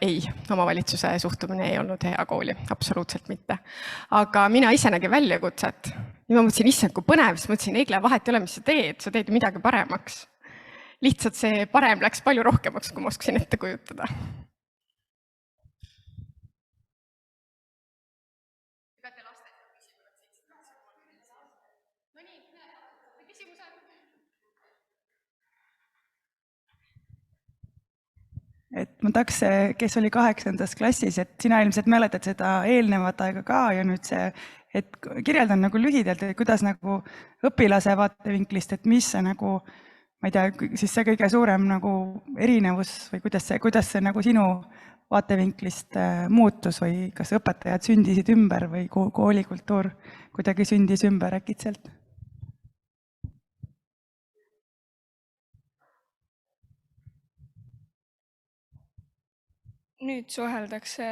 ei, omavalitsuse suhtumine ei olnud hea kooli, absoluutselt mitte. Aga mina ise nägin väljakutset. Ja ma mõtlesin, issand, kui põnev, siis mõtlesin, Egle, vahet ei ole, mis sa teed ju midagi paremaks. Lihtsalt see parem läks palju rohkemaks, kui ma oskasin ette kujutada. Et ma tahaks, kes oli 8. klassis, et sina ilmselt mäletad seda eelnevat aega ka ja nüüd see, et kirjeldan nagu lühidalt, et kuidas nagu õpilase vaatevinklist, et mis see nagu, ma ei tea, siis see kõige suurem nagu erinevus või kuidas see nagu sinu vaatevinklist muutus või kas õpetajad sündisid ümber või koolikultuur kuidagi sündis ümber äkitselt? Nüüd suheldakse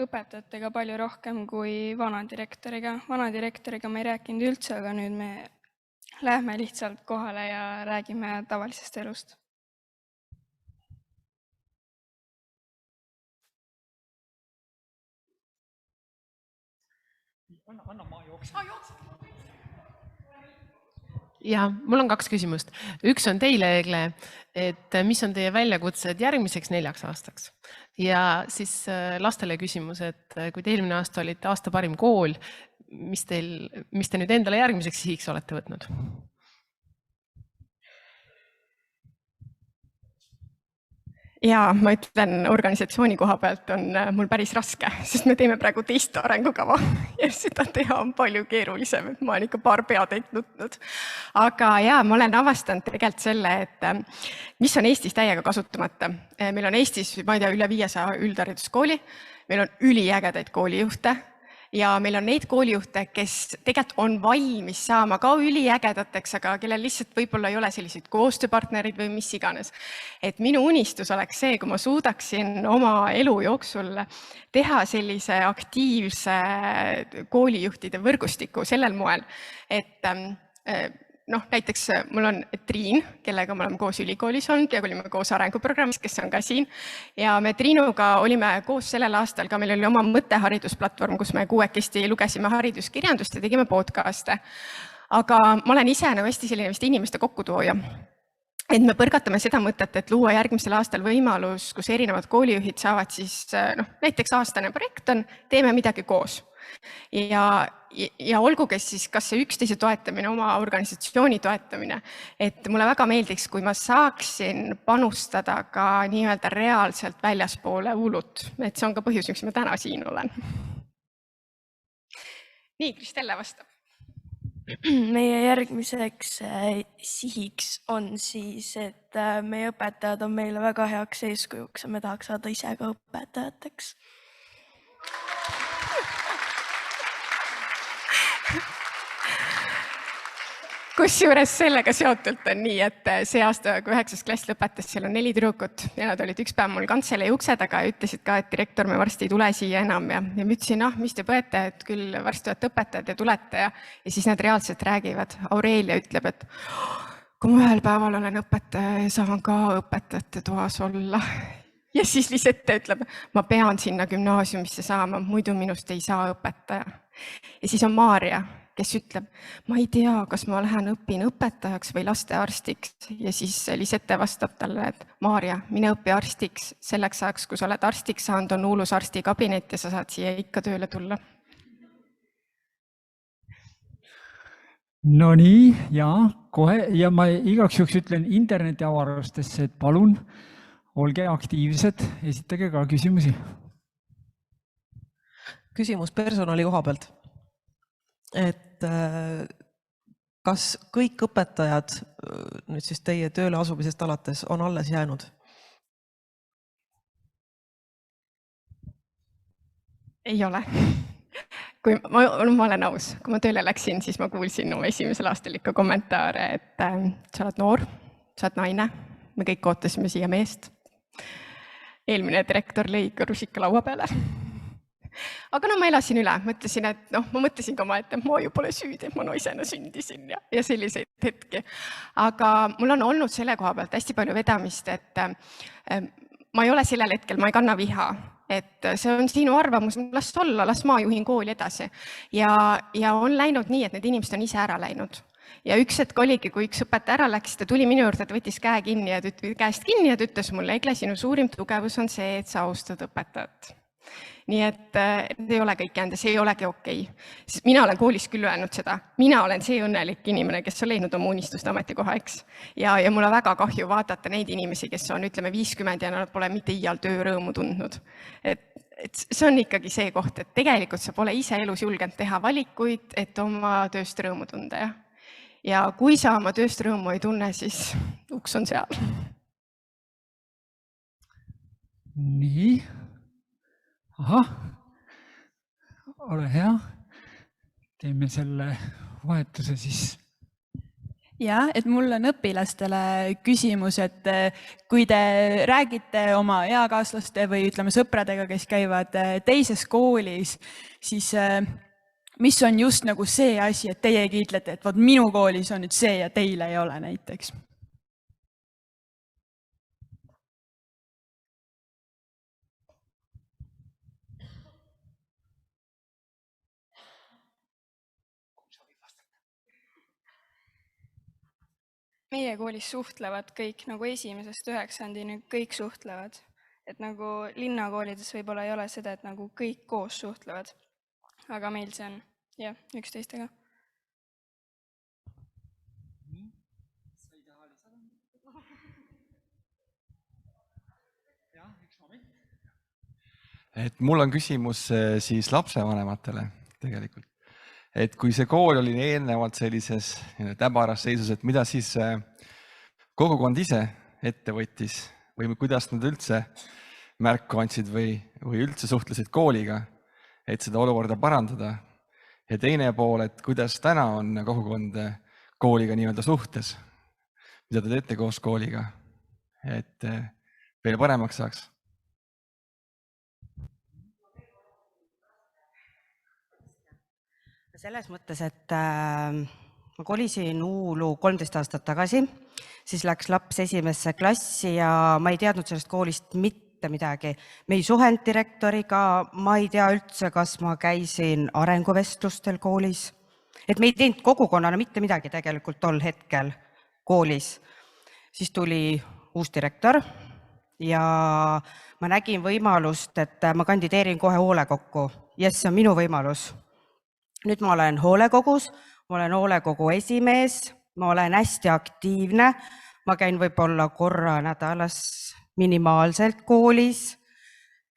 õpetajatega palju rohkem kui vana direktoriga. Vana direktoriga ma ei rääkinud üldse, aga nüüd me lähme lihtsalt kohale ja räägime tavalisest elust. Anna ma jooksen. Ja mul on 2 küsimust. Üks on teile, Egle, et mis on teie väljakutsed järgmiseks 4 aastaks? Ja siis lastele küsimus, et kui te eelmine aasta olite aasta parim kool, mis te nüüd endale järgmiseks sihiks olete võtnud? Ja ma ütlen, organisatsiooni koha pealt on mul päris raske, sest me teeme praegu teist arengukava ja seda teha on palju keerulisem, et ma olen ikka paar peatäit nutnud. Aga ja ma olen avastanud tegelikult selle, et mis on Eestis täiega kasutamata. Meil on Eestis, ma ei tea, üle 500 üldhariduskooli, meil on üliägedaid koolijuhte ja meil on neid koolijuhte, kes tegelikult on valmis saama ka üliägedateks, aga kellel lihtsalt võib-olla ei ole selliseid koostööpartnerid või mis iganes. Et minu unistus oleks see, kui ma suudaksin oma elu jooksul teha sellise aktiivse koolijuhtide võrgustiku sellel moel, et näiteks mul on Triin, kellega me oleme koos ülikoolis olnud ja olime koos arenguprogrammis, kes on ka siin. Ja me Triinuga olime koos sellel aastal, ka meil oli oma mõtteharidusplatvorm, kus me 6 lugesime hariduskirjandust ja tegime podcast'e. Aga ma olen ise nagu hästi selline vist inimeste kokkutooja. Et me põrgatame seda mõtet, et luua järgmisel aastal võimalus, kus erinevad koolijuhid saavad siis, näiteks aastane projekt on, teeme midagi koos. Ja olgu kes siis, kas see üksteise toetamine, oma organisatsiooni toetamine, et mulle väga meeldiks, kui ma saaksin panustada ka nii-öelda reaalselt väljaspoole Uulut. Et see on ka põhjus, miks ma täna siin olen. Nii, Kristelle vastab. Meie järgmiseks sihiks on siis, et meie õpetajad on meile väga heaks eeskujuks ja me tahaks saada ise ka õpetajateks. Kusjuures sellega seotult on nii, et see aasta, kui 9. klass lõpetas, seal on 4 tüdrukut ja nad olid üks päev mul kantselei ukse taga ja ütlesid ka, et direktor, me varsti ei tule siia enam ja ma ütlesin, mis te põete, et küll varsti olete õpetajad ja tulete ja siis nad reaalselt räägivad. Aurelia ütleb, et kui ma ühel päeval olen õpetaja ja saan ka õpetajate toas olla. Ja siis Lisette ütleb, ma pean sinna gümnaasiumisse saama, muidu minust ei saa õpetaja. Ja siis on Maarja, kes ütleb, ma ei tea, kas ma lähen õpin õpetajaks või lastearstiks. Ja siis Lisette vastab talle, et Maarja, mine õpi arstiks. Selleks ajaks, kui sa oled arstiks saanud, on Uulus arsti kabinet ja sa saad siia ikka tööle tulla. No nii, ja kohe. Ja ma igaks juhuks ütlen internetiavarustesse, et palun, olge aktiivsed, esitage ka küsimusi. Küsimus personali koha pealt. Et kas kõik õpetajad nüüd siis teie tööle asumisest alates on alles jäänud? Ei ole. Kui ma olen aus, kui ma tööle läksin, siis ma kuulsin oma esimesel aastal ikka kommentaare, et sa oled noor, sa oled naine, me kõik ootasime siia meest. Eelmine direktor lõi rusika laua peale. Aga ma elasin üle, mõtlesin, et ma mõtlesin ka et ma ju pole süüdi, et ma naisena sündisin ja selliseid hetki. Aga mul on olnud selle koha pealt hästi palju vedamist, et ma ei ole sellel hetkel, ma ei kanna viha, et see on sinu arvamus, las olla, las ma juhin kooli edasi. Ja on läinud nii, et need inimesed on ise ära läinud. Ja üks hetk oligi, kui üks õpetaja ära läks, ta tuli minu juurde, ta võttis käest kinni ja ta ütles mulle, Egle, sinu suurim tugevus on see, et sa austad õpetajat. Nii et ei ole kõik jäänud ja see ei olegi okei. Sest mina olen koolis küll öelnud seda. Mina olen see õnnelik inimene, kes on leidnud oma unistuste ametikoha, eks. Ja mul on väga kahju vaadata neid inimesi, kes on, ütleme, 50 ja nad pole mitte iial töörõõmu tundnud. Et see on ikkagi see koht, et tegelikult sa pole ise elus julgenud teha valikuid, et oma tööst rõõmu tunda. Ja kui sa oma tööst rõõmu ei tunne, siis uks on seal. Nii. Ahah, ole hea. Teeme selle vahetuse siis. Ja, et mul on õpilastele küsimus, et kui te räägite oma eakaaslaste või ütleme sõpradega, kes käivad teises koolis, siis mis on just nagu see asi, et teie kiitlete, et vot minu koolis on nüüd see ja teile ei ole näiteks? Meie koolis suhtlevad kõik nagu 1.–9. kõik suhtlevad. Et nagu linnakoolides võib-olla ei ole seda, et nagu kõik koos suhtlevad. Aga meil see on, jah, üksteistega. Et mul on küsimus siis lapsevanematele tegelikult. Et kui see kool oli eelnevalt sellises täbaras seisus, et mida siis kogukond ise ette võttis või kuidas nad üldse märku andsid või üldse suhtlesid kooliga, et seda olukorda parandada. Ja teine pool, et kuidas täna on kogukond kooliga nii-öelda suhtes, mida te teete koos kooliga, et veel paremaks saaks. Selles mõttes, et ma kolisin Uulu 13 aastat tagasi, siis läks laps 1. klassi ja ma ei teadnud sellest koolist mitte midagi. Me ei suhelnud direktoriga, ma ei tea üldse, kas ma käisin arenguvestlustel koolis. Et me ei teinud kogukonnana mitte midagi tegelikult tol hetkel koolis. Siis tuli uus direktor ja ma nägin võimalust, et ma kandideerin kohe hoolekokku. Jess, see on minu võimalus. Nüüd ma olen hoolekogus, ma olen hoolekogu esimees, ma olen hästi aktiivne, ma käin võib-olla korra nädalas minimaalselt koolis,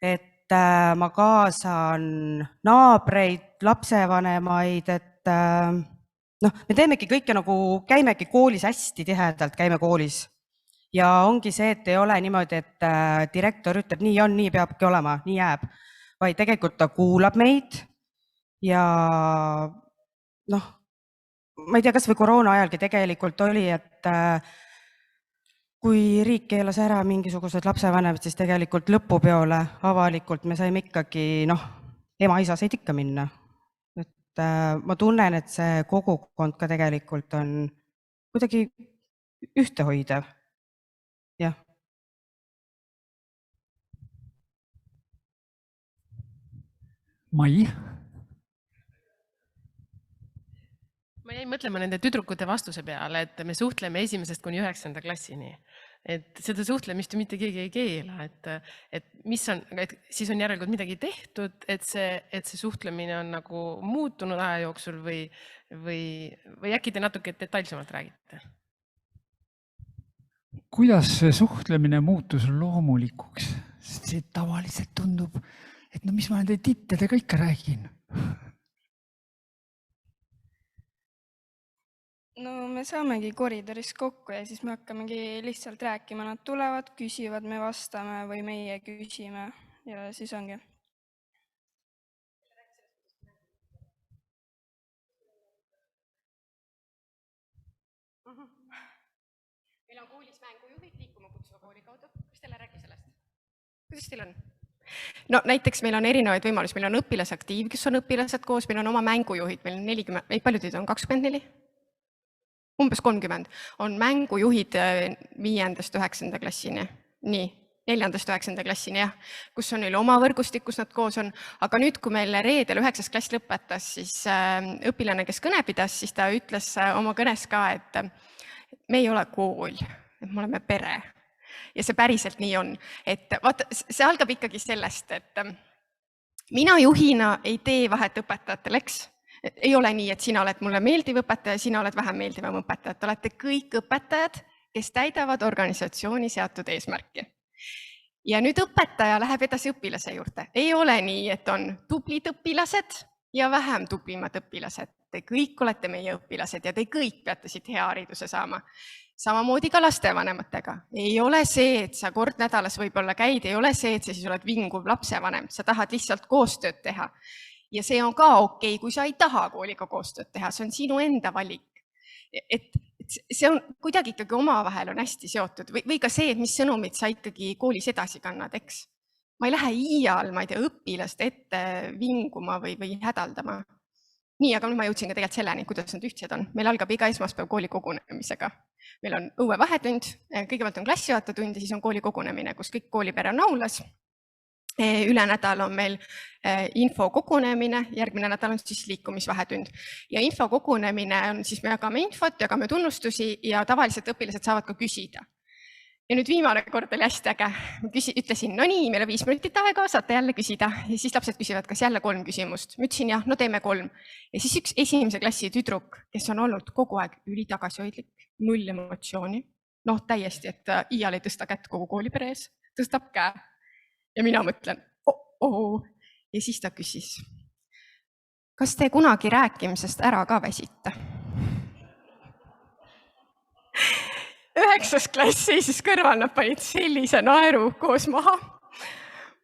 et ma kaasan naabreid, lapsevanemaid, et me teemegi kõike nagu, käimegi koolis hästi tihedalt, käime koolis. Ja ongi see, et ei ole niimoodi, et direktor ütleb, nii on, nii peabki olema, nii jääb, vaid tegelikult ta kuulab meid. Ja ma ei tea, kas või koroona ajalgi tegelikult oli, et kui riik keelas ära mingisugused lapsevanemad, siis tegelikult lõpupeole avalikult me saime ikkagi, ema-isa said ikka minna. Et ma tunnen, et see kogukond ka tegelikult on kuidagi ühtehoidev. Jah. Mai? Ma jäin mõtlema nende tüdrukute vastuse peale, et me suhtleme 1. kuni 9. klassini. Et seda suhtlemist ju mitte keegi ei keela, et siis on järelikult midagi tehtud, et see suhtlemine on nagu muutunud aja jooksul või äkki te natuke detailsemalt räägite? Kuidas see suhtlemine muutus loomulikuks? See tavaliselt tundub, et mis ma nende tittedega ikka räägin. No me saamegi koridoris kokku ja siis me hakkamegi lihtsalt rääkima. Nad tulevad, küsivad, me vastame või meie küsime ja siis ongi. Meil on koolis mängujuhid liikuma kutsuva kooli kaudu. Kas teile räägi sellest? Kuidas teil on? No näiteks meil on erinevaid võimalusi. Meil on õpilasaktiiv, kes on õpilased koos. Meil on oma mängujuhid. Meil on 40, ei palju teid on? 24? Umbes 30 on mängujuhid 5. 9. klassini. Nii. 4.–9. klassini jah, kus on neil oma võrgustik, kus nad koos on. Aga nüüd, kui meil reedel 9. klass lõpetas, siis õpilane, kes kõne pidas, siis ta ütles oma kõnes ka, et me ei ole kool, et me oleme pere. Ja see päriselt nii on. Et vaata, see algab ikkagi sellest, et mina juhina ei tee vahet õpetajatel, eks? Ei ole nii, et sina oled mulle meeldiv õpetaja, sina oled vähem meeldivam õpetaja. Te olete kõik õpetajad, kes täidavad organisatsiooni seatud eesmärki. Ja nüüd õpetaja läheb edasi õpilase juurde. Ei ole nii, et on tublid õpilased ja vähem tublimad õpilased. Te kõik olete meie õpilased ja te kõik peate siit hea hariduse saama. Samamoodi ka lastevanematega. Ei ole see, et sa kord nädalas võib-olla käid, ei ole see, et sa siis oled vinguv lapsevanem. Sa tahad lihtsalt koostööd teha. Ja see on ka okei, kui sa ei taha kooliga koostööd teha, see on sinu enda valik. Et see on kuidagi ikkagi omavahel on hästi seotud või ka see, et mis sõnumid sa ikkagi koolis edasi kannad, eks. Ma ei lähe iial, ma ei tea, õpilast ette vinguma või hädaldama. Nii, aga nüüd ma jõudsin ka tegelikult selleni, kuidas nad ühtsed on. Meil algab iga esmaspäev kooli kogunemisega. Meil on õue vahetund, kõigepealt on klassijuhatajatund ja siis on kooli kogunemine, kus kõik koolipere on aulas. Üle nädal on meil info kogunemine, järgmine nädal on siis liikumisvahetund. Ja info kogunemine on siis me jagame infot, jagame tunnustusi ja tavaliselt õpilased saavad ka küsida. Ja nüüd viimane kord oli hästi äge. Ütlesin, no nii, meil on 5 minutit aega, saate jälle küsida. Ja siis lapsed küsivad, kas jälle 3 küsimust. Ma ütlesin jah, no teeme 3. Ja siis üks 1. klassi tüdruk, kes on olnud kogu aeg ülitagasihoidlik, 0 emotsiooni. Noh, täiesti, et iial ei tõsta kätt kogu koolipere ees, tõstab käe. Ja mina mõtlen, ja siis ta küsis, kas te kunagi rääkimisest ära ka väsite? 9. klass seisis kõrval, nad panid sellise naeru koos maha.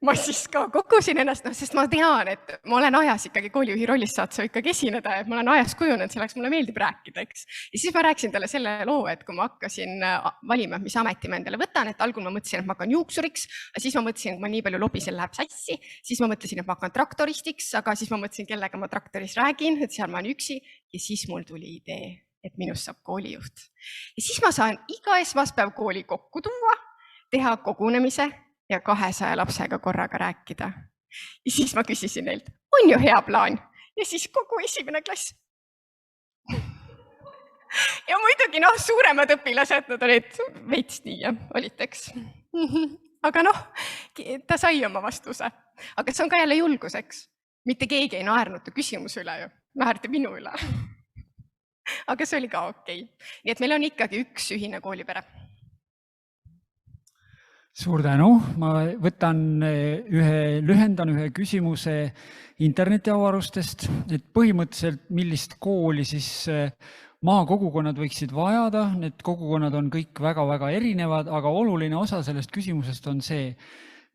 Ma siis ka kogusin ennast, sest ma tean, et ma olen ajas ikkagi koolijuhi rollis saad sa ikkagi esineda, et ma olen ajas kujunenud, selleks mulle meeldib rääkida, eks. Ja siis ma rääkisin talle selle loo, et kui ma hakkasin valima, mis ameti ma endale võtan, et algul ma mõtlesin, et ma hakkan juuksuriks, aga siis ma mõtlesin, et ma nii palju lobisen läheb sassi, siis ma mõtlesin, et ma hakkan traktoristiks, aga siis ma mõtlesin, kellega ma traktoris räägin, et seal ma olen üksi ja siis mul tuli idee, et minust saab koolijuht. Ja siis ma saan iga esmaspäev kooli kokku tuua, teha kogunemise ja 200 lapsega korraga rääkida. Ja siis ma küsisin neilt, on ju hea plaan? Ja siis kogu 1. klass. Ja muidugi suuremad õpilased, nad olid veits nii ja oliteks. Aga ta sai oma vastuse. Aga see on ka jälle julguseks. Mitte keegi ei naernud küsimuse üle ju, naerti minu üle. Aga see oli ka okei. Nii et meil on ikkagi üks ühine koolipere. Suur tänu. Ma lühendan ühe küsimuse internetiavarustest, et põhimõtteliselt millist kooli siis maakogukonnad võiksid vajada. Need kogukonnad on kõik väga-väga erinevad, aga oluline osa sellest küsimusest on see,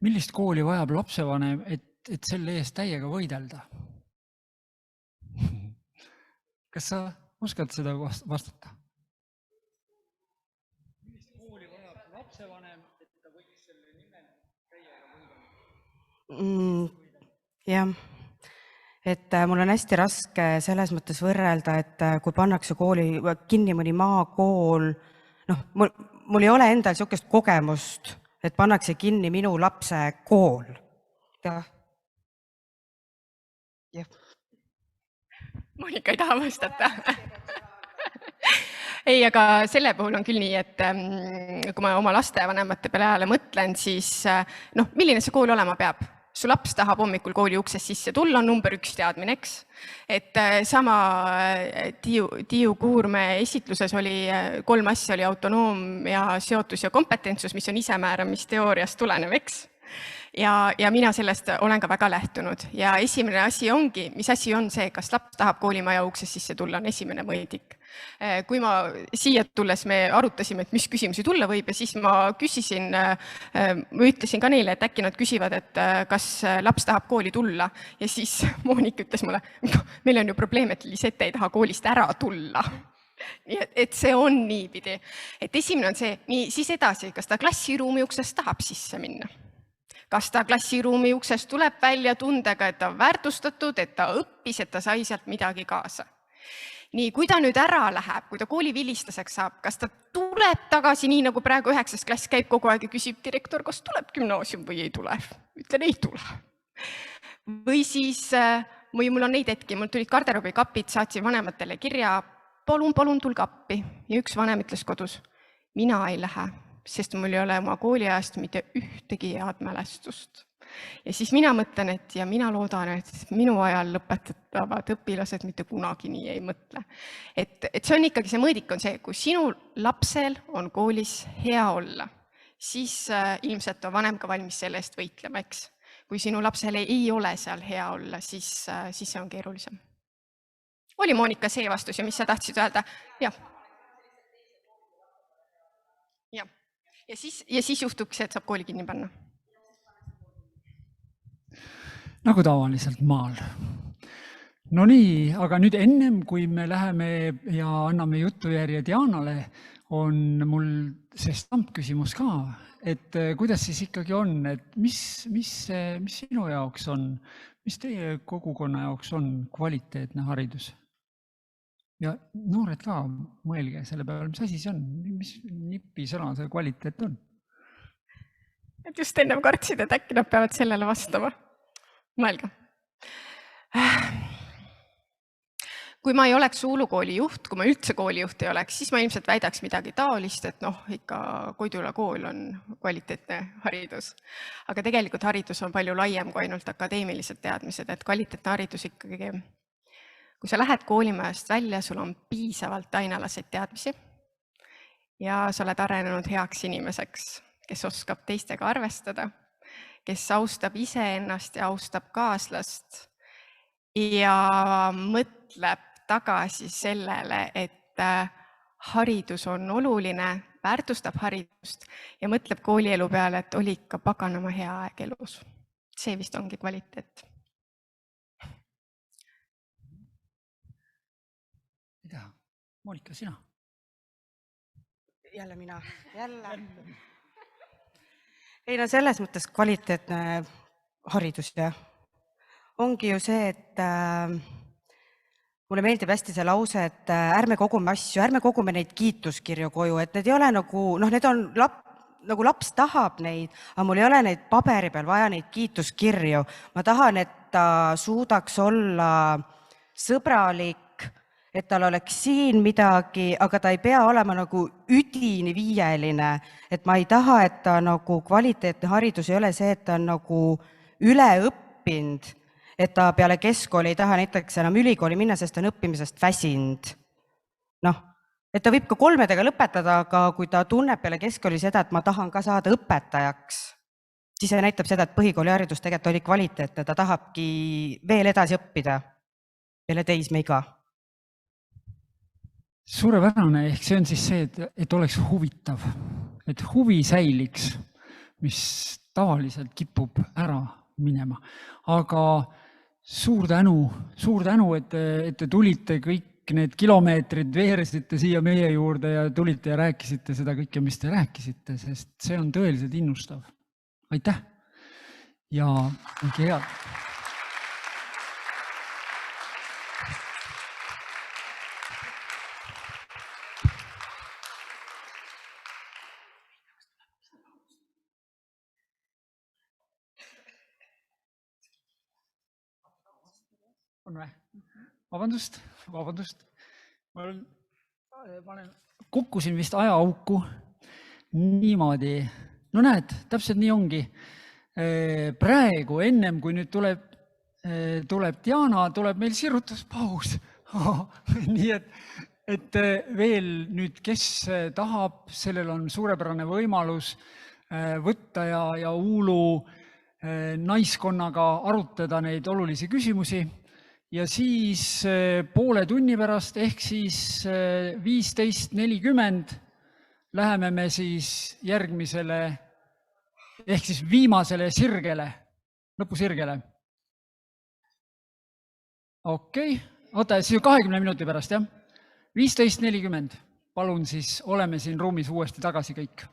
millist kooli vajab lapsevanem, et selle eest täiega võidelda. Kas sa oskad seda vastata? Jah, et mul on hästi raske selles mõttes võrrelda, et kui pannakse kooli kinni mõni maakool, mul ei ole endal niisugust kogemust, et pannakse kinni minu lapse kool. Monika ei taha vastata. Ei, aga selle puhul on küll nii, et kui ma oma lastevanemate peale mõtlen, siis milline see kool olema peab? Su laps tahab hommikul kooli uksest sisse tulla, on number 1 teadmine, eks? Et sama Tiiu Kuurme esitluses oli 3 asja, oli autonoomia, seotus ja kompetentsus, mis on isemääramisteooriast tulenev, eks? Ja mina sellest olen ka väga lähtunud. Ja esimene asi ongi, mis asi on see, kas laps tahab koolimaja uksest sisse tulla, on esimene mõõdik. Kui ma siia tulles me arutasime, et mis küsimusi tulla võib ja siis ma küsisin, ma ütlesin ka neile, et äkki nad küsivad, et kas laps tahab kooli tulla ja siis Monika ütles mulle, meil on ju probleem, et Lisette ei taha koolist ära tulla. Nii et see on niipidi. Et esimene on see, nii siis edasi, kas ta klassiruumi uksest tahab sisse minna? Kas ta klassiruumi uksest tuleb välja tundega, et ta on väärtustatud, et ta õppis, et ta sai sealt midagi kaasa? nii, kui ta nüüd ära läheb, kui ta kooli vilistaseks saab, kas ta tuleb tagasi, nii nagu praegu 9. klass käib kogu aeg ja küsib direktor, kas tuleb gümnaasium või ei tule? Ütlen, ei tule. Või siis, mul on neid hetki, mul tulid garderoobikapid, saatsin vanematele kirja, palun tulge appi. Ja üks vanem ütles kodus, mina ei lähe, sest mul ei ole oma kooliajast mitte ühtegi head mälestust. Ja siis mina mõtlen, ja mina loodan, et minu ajal lõpetatavad õpilased mitte kunagi nii ei mõtle. Et see on ikkagi, see mõõdik on see, kui sinu lapsel on koolis hea olla, siis ilmselt on vanem ka valmis selle eest võitlema, eks. Kui sinu lapsel ei ole seal hea olla, siis see on keerulisem. Oli Monika see vastus ja mis sa tahtsid öelda? Jah. Ja siis juhtuks, et saab kooli kinni panna. Nagu tavaliselt maal. No nii, aga nüüd ennem, kui me läheme ja anname jutujärje Dianale, on mul see stampküsimus ka, et kuidas siis ikkagi on, et mis sinu jaoks on, mis teie kogukonna jaoks on kvaliteetne haridus? Ja noored ka mõelge selle peale, mis asi see on, mis nipisõna see kvaliteet on? Et just ennem kartsid, et äkki nad peavad sellele vastama. Mõelge. Kui ma ei oleks Uulukooli juht, kui ma üldse koolijuht ei oleks, siis ma ilmselt väidaks midagi taolist, et ikka Koidula kool on kvaliteetne haridus. Aga tegelikult haridus on palju laiem kui ainult akadeemilised teadmised, et kvaliteetne haridus ikkagi, kui sa lähed koolimajast välja, sul on piisavalt ainealaseid teadmisi ja sa oled arenenud heaks inimeseks, kes oskab teistega arvestada, kes austab iseennast ja austab kaaslast ja mõtleb tagasi sellele, et haridus on oluline, väärtustab haridust ja mõtleb koolielu peale, et oli ikka paganama hea aeg elus. See vist ongi kvaliteet. Mida? Monika, sina? Jälle mina. Jälle. Ei, no selles mõttes kvaliteetne haridus ja ongi ju see, et mulle meeldib hästi see lause, et ärme kogume asju, ärme kogume neid kiituskirju koju, et need ei ole need on nagu laps tahab neid, aga mul ei ole neid paberi peal vaja neid kiituskirju. Ma tahan, et ta suudaks olla sõbralik, et tal oleks siin midagi, aga ta ei pea olema nagu üdini viieline. Et ma ei taha, et ta nagu kvaliteetne haridus ei ole see, et ta on nagu üle õppinud, et ta peale keskkooli ei taha näiteks enam ülikooli minna, sest ta on õppimisest väsinud. Et ta võib ka 3-dega lõpetada, aga kui ta tunneb peale keskkooli seda, et ma tahan ka saada õpetajaks, siis see näitab seda, et põhikooliharidus tegelikult oli kvaliteetne, ta tahabki veel edasi õppida peale teismeiga. Suurepärane, ehk see on siis see, et oleks huvitav, et huvi säiliks, mis tavaliselt kipub ära minema. Aga suur tänu, et te tulite kõik need kilomeetrid, veeresite siia meie juurde ja tulite ja rääkisite seda kõike, mis te rääkisite, sest see on tõeliselt innustav. Aitäh! Ja õige head! On või? Vabandust. Ma kukkusin vist ajaauku niimoodi. No näed, täpselt nii ongi. Praegu ennem, kui nüüd tuleb Diana, tuleb meil sirrutuspaus. Nii et veel nüüd, kes tahab, sellel on suurepärane võimalus võtta ja Uulu naiskonnaga arutada neid olulisi küsimusi. Ja siis poole tunni pärast ehk siis 15:40 läheme me siis järgmisele ehk siis viimasele sirgele, lõpusirgele. Okei, oota, siis 20 minuti pärast, jah? 15:40. Palun siis oleme siin ruumis uuesti tagasi kõik.